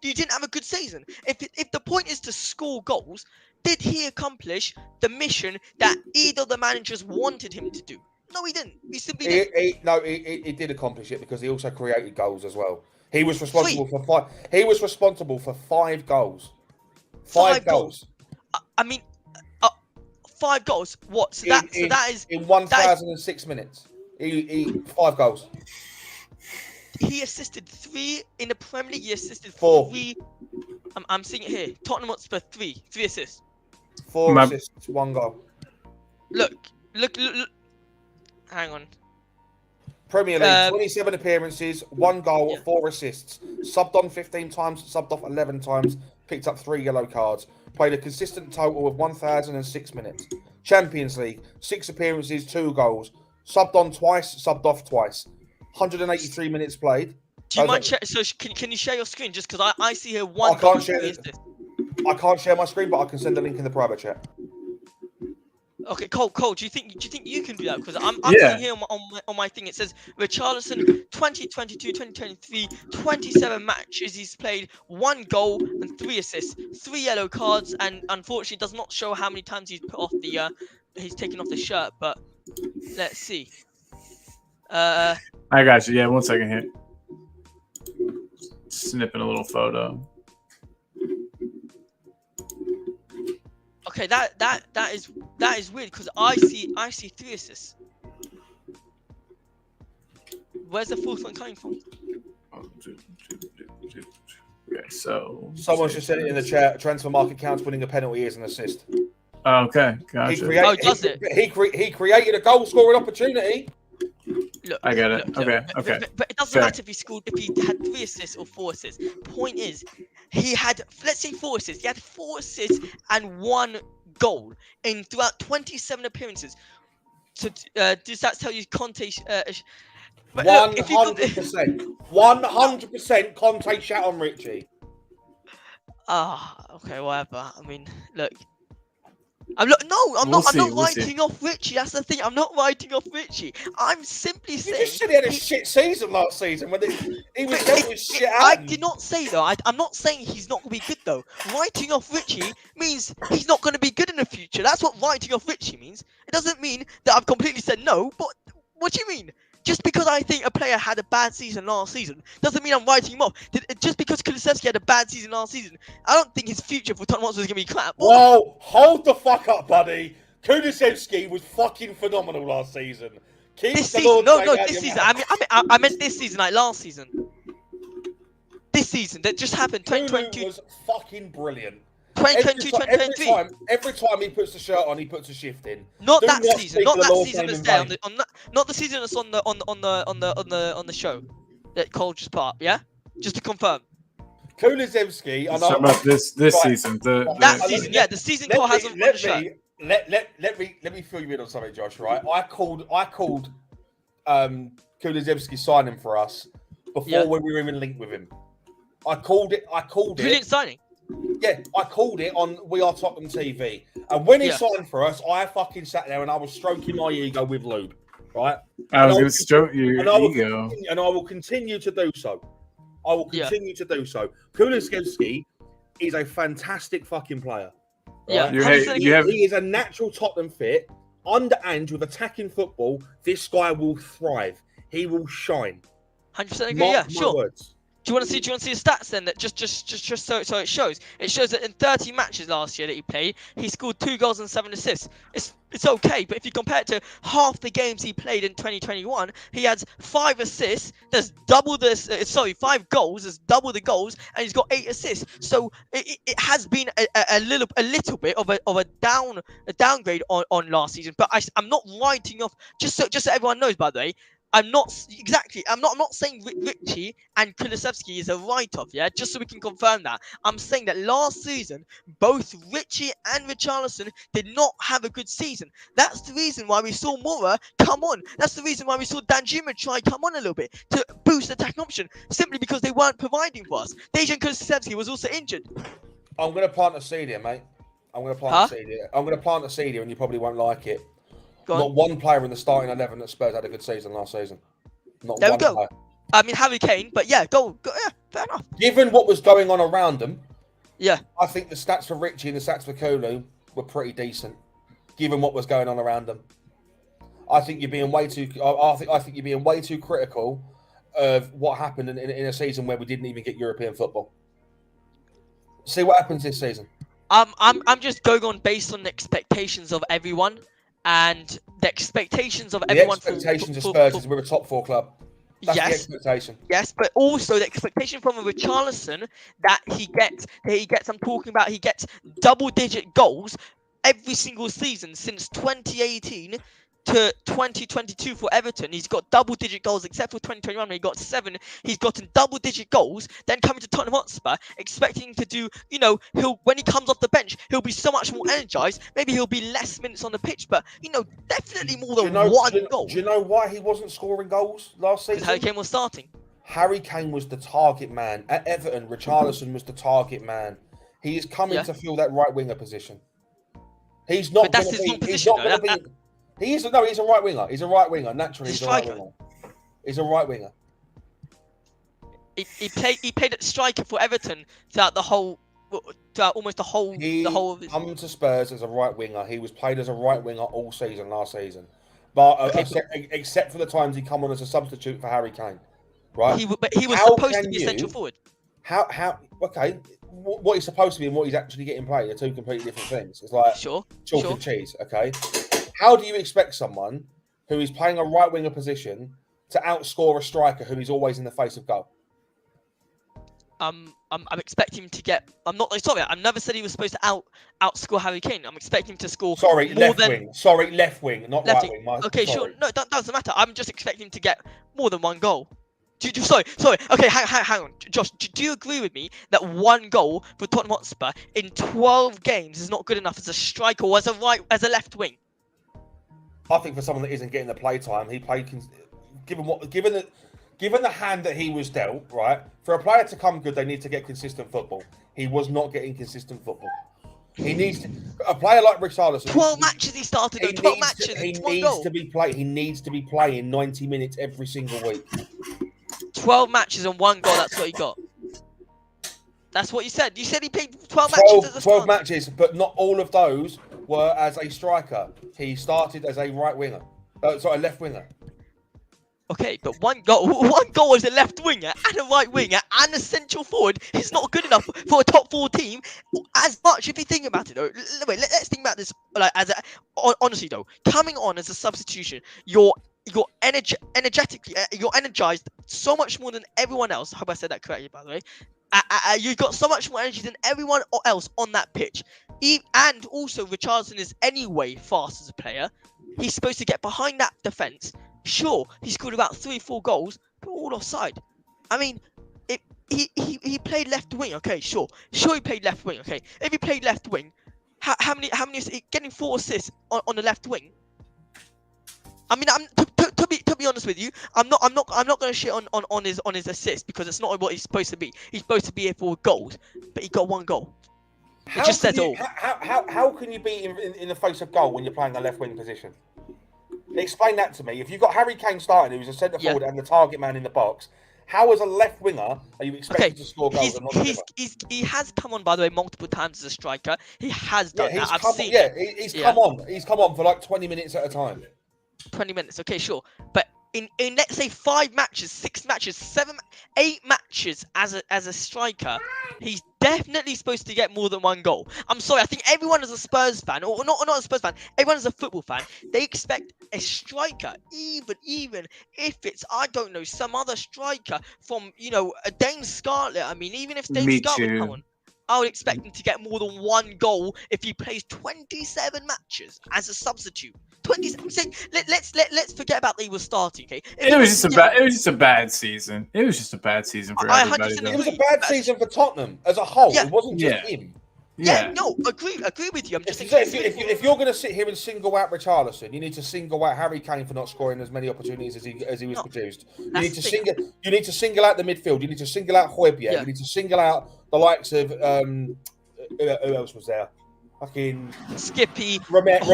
didn't have a good season. If the point is to score goals, did he accomplish the mission that either the managers wanted him to do? No, he didn't. He simply didn't. He did accomplish it because he also created goals as well. He was responsible for 5. He was responsible for 5 goals. 5 goals. I mean, 5 goals. What? So that is in 1,006 minutes. He 5 goals. He assisted 3 in the Premier League. He assisted 4. 3. I'm seeing it here. Tottenham Hotspur 3 assists. 4 assists, 1 goal. Look. Hang on. Premier League, 27 appearances, 1 goal, 4 assists. Subbed on 15 times, subbed off 11 times, picked up 3 yellow cards. Played a consistent total of 1,006 minutes. Champions League, 6 appearances, 2 goals. Subbed on twice, subbed off twice. 183 minutes played. Do you mind can you share your screen? Just because I see here 1 goal. I can't share my screen, but I can send a link in the private chat. Okay, Cole, do you think you can do that? Because I'm Yeah. seeing here on my thing, it says Richarlison 2022, 2023, 27 matches he's played, 1 goal and 3 assists, 3 yellow cards, and unfortunately does not show how many times he's put off the he's taken off the shirt. But let's see. I got you. Yeah, 1 second here. Snipping a little photo. Okay, that is weird because I see 3 assists. Where's the 4th one coming from? Okay, so Someone's just said it in the chat. Transfer market counts winning a penalty is an assist. Okay, gotcha. Does it? He created a goal scoring opportunity. Look, I get it. Look, Okay. But it doesn't Fair. matter if he had 3 assists or 4 assists. Point is, he had, let's say 4 assists. He had 4 assists and 1 goal in throughout 27 appearances. So does that tell you Conte? 100%. 100% Conte shat on Richie. Okay, whatever. I mean, look. I'm not We'll see. writing off Richie. That's the thing. I'm not writing off Richie. I'm simply You saying. just said he had a shit season last season when he was dealt with shit out. I did not say though. I'm not saying he's not going to be good though. Writing off Richie means he's not going to be good in the future. That's what writing off Richie means. It doesn't mean that I've completely said no. But what do you mean? Just because I think a player had a bad season last season doesn't mean I'm writing him off. Just because Kulusevski had a bad season last season, I don't think his future for Tottenham Hotspur is going to be crap. Whoa, hold the fuck up, buddy. Kulusevski was fucking phenomenal last season. This season, this season. I meant this season, like last season. This season that just happened. 2022 was fucking brilliant. 2022, 2023. Every time he puts the shirt on, he puts a shift in. Not that season. Not that season that's there. Not the season that's on the show that Cole just put up. Yeah, just to confirm. Kulusevski. I'm talking about this season. That season, yeah, the season Cole has on the shirt. Let me fill you in on something, Josh. Right, I called Kulusevski signing for us before we were even linked with him. I called it. Brilliant signing. Yeah, I called it on We Are Tottenham TV. And when he signed for us, I fucking sat there and I was stroking my ego with lube, right? I was going to stroke your ego. And I will continue to do so. I will continue to do so. Kulusevski is a fantastic fucking player. Right? Yeah, he is a natural Tottenham fit. Under Ange, with attacking football, this guy will thrive. He will shine. 100% agree. Yeah, sure. Words. Do you want to see the stats then? That just so it shows. It shows that in 30 matches last year that he played, he scored 2 goals and 7 assists. It's okay, but if you compare it to half the games he played in 2021, he had 5 assists. There's double this. 5 goals. There's double the goals, and he's got 8 assists. So it has been a little bit of a downgrade on last season. But I'm not writing off. Just so everyone knows, by the way. I'm not saying Richie and Kulusevski is a write-off, yeah? Just so we can confirm that. I'm saying that last season, both Richie and Richarlison did not have a good season. That's the reason why we saw Moura come on. That's the reason why we saw Danjuma try come on a little bit to boost the attacking option, simply because they weren't providing for us. Dejan Kulusevski was also injured. I'm going to plant a seed here, mate. I'm going to plant a seed here, and you probably won't like it. Not one player in the starting 11 that Spurs had a good season last season. Not one player. I mean, Harry Kane, but yeah, go. Yeah, fair enough. Given what was going on around them, yeah, I think the stats for Richie and the stats for Kulu were pretty decent. Given what was going on around them, I think you're being way too. I think you're being way too critical of what happened in a season where we didn't even get European football. See what happens this season. I'm just going on based on the expectations of everyone. And the expectations of everyone. The expectations of Spurs is we're a top 4 club. That's the expectation. Yes, but also the expectation from a Richarlison that he gets. I'm talking about he gets double-digit goals every single season since 2018 to 2022 for Everton. He's got double-digit goals, except for 2021 when he got 7. He's gotten double-digit goals. Then coming to Tottenham Hotspur, expecting him to do, when he comes off the bench, he'll be so much more energized. Maybe he'll be less minutes on the pitch, but definitely more than one goal. Do you know why he wasn't scoring goals last season? Harry Kane was starting. Harry Kane was the target man at Everton. Richarlison was the target man. He is coming to fill that right winger position. He's not But going that's to his be. wrong He's position, not going to be. He's a right winger. He's a right winger. Naturally, He's he's a a right striker. winger. He's a right winger. He played at striker for Everton throughout almost the whole of his. Come to Spurs as a right winger. He was played as a right winger all season last season, but except for the times he come on as a substitute for Harry Kane, right? But he was How supposed to can be a central forward. How? Okay, what he's supposed to be and what he's actually getting played are two completely different things. It's like Sure. chalk and cheese. Okay, how do you expect someone who is playing a right winger position to outscore a striker who is always in the face of goal? I'm expecting him to get. I'm not sorry. I never said he was supposed to outscore Harry Kane. I'm expecting him to score. Sorry, more left than wing. Sorry, left wing, not left right wing. Okay, sorry. sure. No, that doesn't matter. I'm just expecting him to get more than one goal. Sorry. Okay, hang on. Josh, do you agree with me that one goal for Tottenham Hotspur in 12 games is not good enough as a striker or as a left wing? I think for someone that isn't getting the play time, he played. Given the hand that he was dealt, right? For a player to come good, they need to get consistent football. He was not getting consistent football. He needs a player like Richarlison. 12 matches he started. 12 matches. He needs to be playing. He needs to be playing 90 minutes every single week. 12 matches and one goal. That's what he got. That's what you said. You said he played 12 matches as a 12 matches, but not all of those were as a striker. He started as a right winger. Sorry, left winger. Okay, but one goal as a left winger and a right winger and a central forward is not good enough for a top 4 team. As much, if you think about it, though. Wait, let's think about this. Like, honestly, though, coming on as a substitution, you're energetically, you're energized so much more than everyone else. I hope I said that correctly, by the way. You've got so much more energy than everyone else on that pitch. And also, Richarlison is anyway fast as a player. He's supposed to get behind that defense. Sure, he scored about 3-4 goals, but all offside. I mean, he played left wing. Okay, sure he played left wing. Okay, if he played left wing, how many getting 4 assists on the left wing? I mean, to be honest with you, I'm not going to shit on his assist because it's not what he's supposed to be. He's supposed to be here for goals, but he got 1 goal. It just says all. How can you be in the face of goal when you're playing a left wing position? Explain that to me. If you've got Harry Kane starting, who's a centre forward and the target man in the box, how as a left winger are you expected to score goals and not deliver? He has come on, by the way, multiple times as a striker. He has done that. He's come on. He's come on for like 20 minutes at a time. 20 minutes, okay, sure. But in let's say 5 matches, 6 matches, 7, 8 matches as a striker, he's definitely supposed to get more than 1 goal. I'm sorry, I think everyone as a Spurs fan, or not a Spurs fan, everyone as a football fan, they expect a striker, even if it's, I don't know, some other striker from, a Dane Scarlett. I mean, even if Dane Scarlett come on, I would expect him to get more than 1 goal if he plays 27 matches as a substitute. 27. Let's forget about that he was starting. Okay, It was just a bad season. It was just a bad season for everybody. It was a bad season for Tottenham as a whole. Yeah. It wasn't just him. Yeah, no, agree with you. I'm just if you're going to sit here and single out Richarlison, you need to single out Harry Kane for not scoring as many opportunities as he was produced. You need to single out the midfield. You need to single out Højbjerg. Yeah. You need to single out the likes of who else was there? Fucking Skippy, Romero.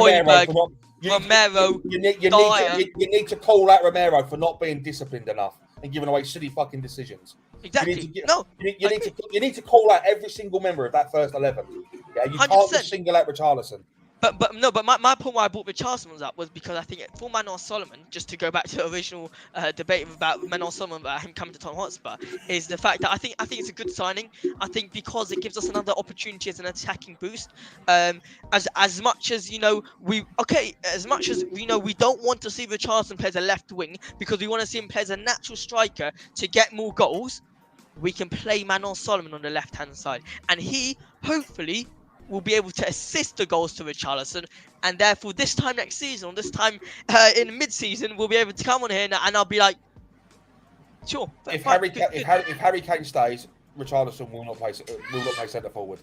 Romero. You need to call out Romero for not being disciplined enough and giving away silly fucking decisions. Exactly. You need to call out every single member of that first 11. Yeah, you 100%. Can't just single out Richarlison. But my point why I brought Richarlison up was because I think for Manor Solomon, just to go back to the original debate about Manor Solomon about him coming to Tottenham Hotspur, is the fact that I think it's a good signing. I think because it gives us another opportunity as an attacking boost. As much as we don't want to see Richarlison play as a left wing because we want to see him play as a natural striker to get more goals. We can play Manor Solomon on the left hand side, and he hopefully will be able to assist the goals to Richarlison, and therefore this time next season, or this time in mid-season, we'll be able to come on here and I'll be like, sure. If Harry Kane stays, Richarlison will not play centre forward.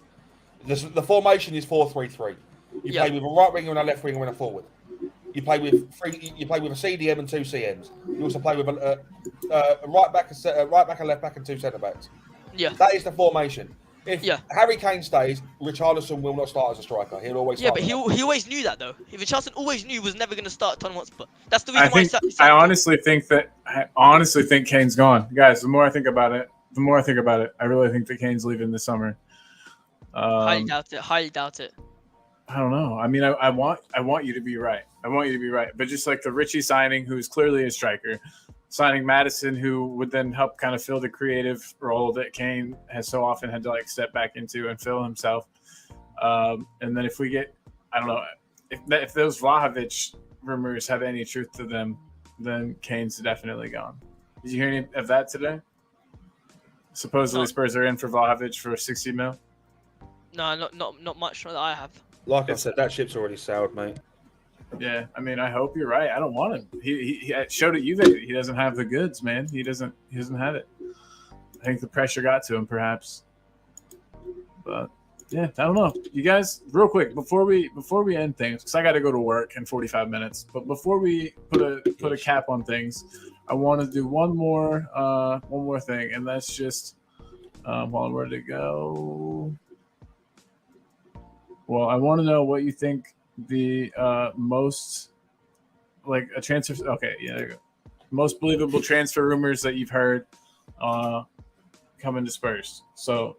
The formation is 4-3-3. You play with a right winger and a left winger and a forward. You play with a CDM and 2 CMs. You also play with a right back, a left back, and 2 centre backs. Yeah, that is the formation. If Yeah. Harry Kane stays, Richarlison will not start as a striker. He'll always Yeah, start. but he always knew that though. If Richardson always knew he was never going to start Tottenham Hotspur. That's the I reason why he think signed I him. honestly think Kane's gone, guys. The more I think about it, I really think that Kane's leaving this summer. Highly doubt it. Highly doubt it. I don't know. I mean, I want you to be right. I want you to be right. But just like the Richie signing, who's clearly a striker, signing Madison, who would then help kind of fill the creative role that Kane has so often had to like step back into and fill himself. And then if we get, I don't know, if those Vlahovic rumors have any truth to them, then Kane's definitely gone. Did you hear any of that today? Supposedly No. Spurs are in for Vlahovic for 60 mil. No, not much that I have. Like I said, that ship's already sailed, mate. Yeah, I mean, I hope you're right. I don't want him. He showed at Juve that he doesn't have the goods, man. He doesn't have it. I think the pressure got to him, perhaps. But yeah, I don't know. You guys, real quick before we end things, because I got to go to work in 45 minutes. But before we put a cap on things, I want to do one more thing, and that's just where to go. Well, I want to know what you think the most like a transfer. Okay, yeah, there you go. Most believable transfer rumors that you've heard coming to Spurs. So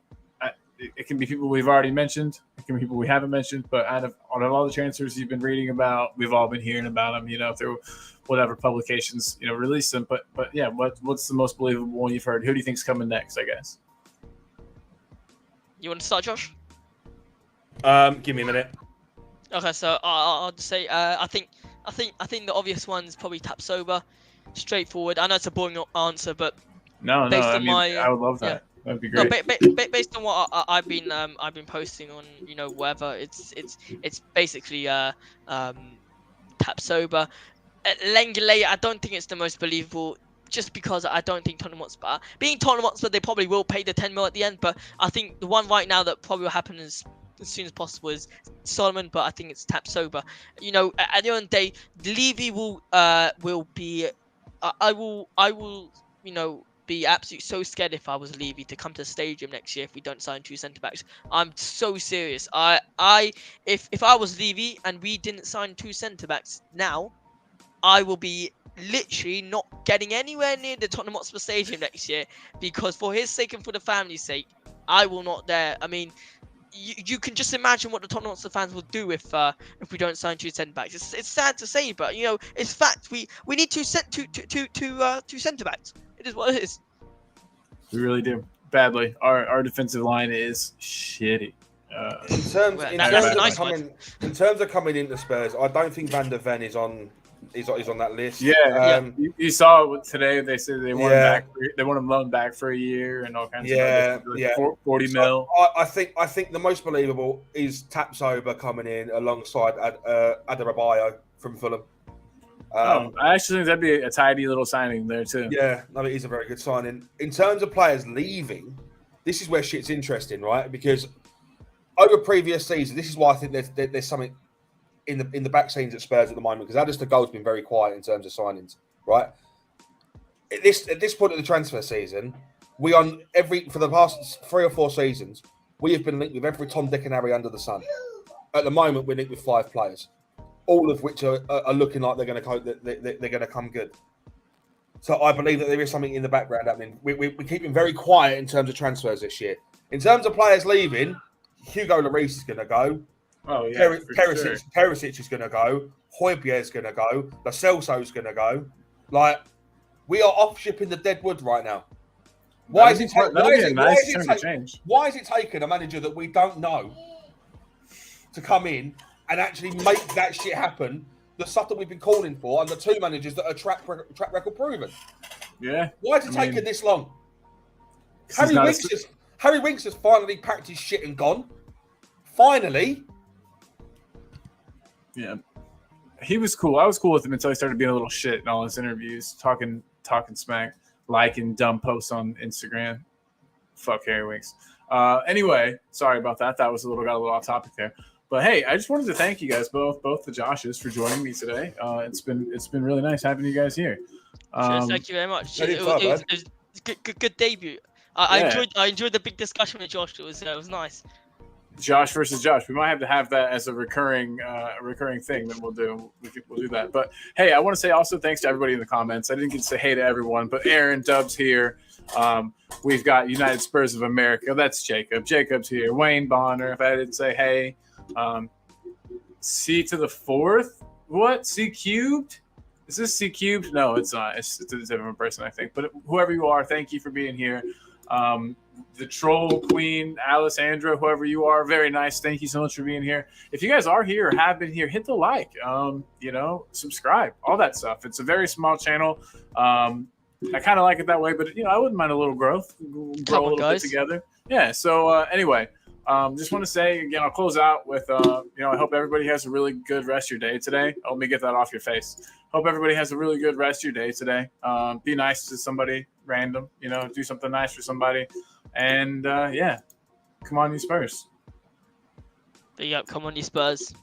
it can be people we've already mentioned. It can be people we haven't mentioned. But out of all the transfers you've been reading about, we've all been hearing about them. You know, through whatever publications release them. But yeah, what's the most believable one you've heard? Who do you think's coming next? I guess. You want to start, Josh? Give me a minute. Okay, so I'll just say I think the obvious one's probably Tapsoba. Straightforward. I know it's a boring answer, but No. based I on mean, my I would love that. yeah. That'd be No, great. based on what I've been posting on wherever, it's basically Tapsoba. Lenglet, I don't think it's the most believable, just because I don't think Tottenham Hotspur, being Tottenham Hotspur, they probably will pay the 10 mil at the end. But I think the one right now that probably will happen as soon as possible is Solomon. But I think it's Tapsoba. At the end of the day, Levy will be. I will be absolutely so scared if I was Levy to come to the stadium next year if we don't sign 2 centre backs. I'm so serious. If I was Levy and we didn't sign 2 centre backs now, I will be literally not getting anywhere near the Tottenham Hotspur Stadium next year, because for his sake and for the family's sake, I will not dare. I mean, you can just imagine what the Tottenham Hotspur fans will do if we don't sign 2 centre backs. It's sad to say, but it's fact. We need two centre backs. It is what it is. We really do badly. Our defensive line is shitty. In terms of coming into Spurs, I don't think Van der Ven is on that list. Yeah, you saw it today. They said they want him back. They want him loaned back for a year and all kinds of stuff. 40 mil. I think the most believable is Tapsoba coming in alongside Adebayo from Fulham. I actually think that'd be a tidy little signing there too. Yeah, no, it is a very good signing. In terms of players leaving, this is where shit's interesting, right? Because over previous seasons, this is why I think there's something in the back scenes at Spurs at the moment, because Alistair Gold's been very quiet in terms of signings, right? At this point of the transfer season, for the past 3 or 4 seasons, we have been linked with every Tom, Dick and Harry under the sun. At the moment, we're linked with 5 players, all of which are looking like they're going to come good. So I believe that there is something in the background happening. We're keeping very quiet in terms of transfers this year. In terms of players leaving, Hugo Lloris is going to go. Oh yeah, Perisic is going to go. Højbjerg is going to go. Lo Celso is going to go. Like, we are off shipping the dead wood right now. Why is it taking a manager that we don't know to come in and actually make that shit happen? The stuff that we've been calling for, and the 2 managers that are track record proven. Yeah. Why is it taking this long? Harry Winks has finally packed his shit and gone. Finally. Yeah. He was cool. I was cool with him until he started being a little shit in all his interviews, talking smack, liking dumb posts on Instagram. Fuck Harry Winks. Anyway, sorry about that. That was got a little off topic there. But hey, I just wanted to thank you guys both the Joshes for joining me today. It's been really nice having you guys here. Thank you very much. It was good debut. Yeah. I enjoyed the big discussion with Josh. It was nice. Josh versus Josh. We might have that as a recurring thing that we'll do. We'll do that. But hey, I want to say also thanks to everybody in the comments. I didn't get to say hey to everyone, but Aaron, Dub's here. We've got United Spurs of America. That's Jacob. Jacob's here. Wayne Bonner. If I didn't say hey, C to the fourth. What? C cubed? Is this C cubed? No, it's not. It's a different person, I think. But whoever you are, thank you for being here. The troll queen, Alessandra, whoever you are, very nice. Thank you so much for being here. If you guys are here or have been here, hit the like, subscribe, all that stuff. It's a very small channel. I kind of like it that way, but I wouldn't mind a little growth. Grow a little bit together. Yeah. So anyway, just want to say again, I'll close out with I hope everybody has a really good rest of your day today. Let me get that off your face. Hope everybody has a really good rest of your day today. Be nice to somebody random, do something nice for somebody. And come on, you Spurs. There you go. Come on, you Spurs.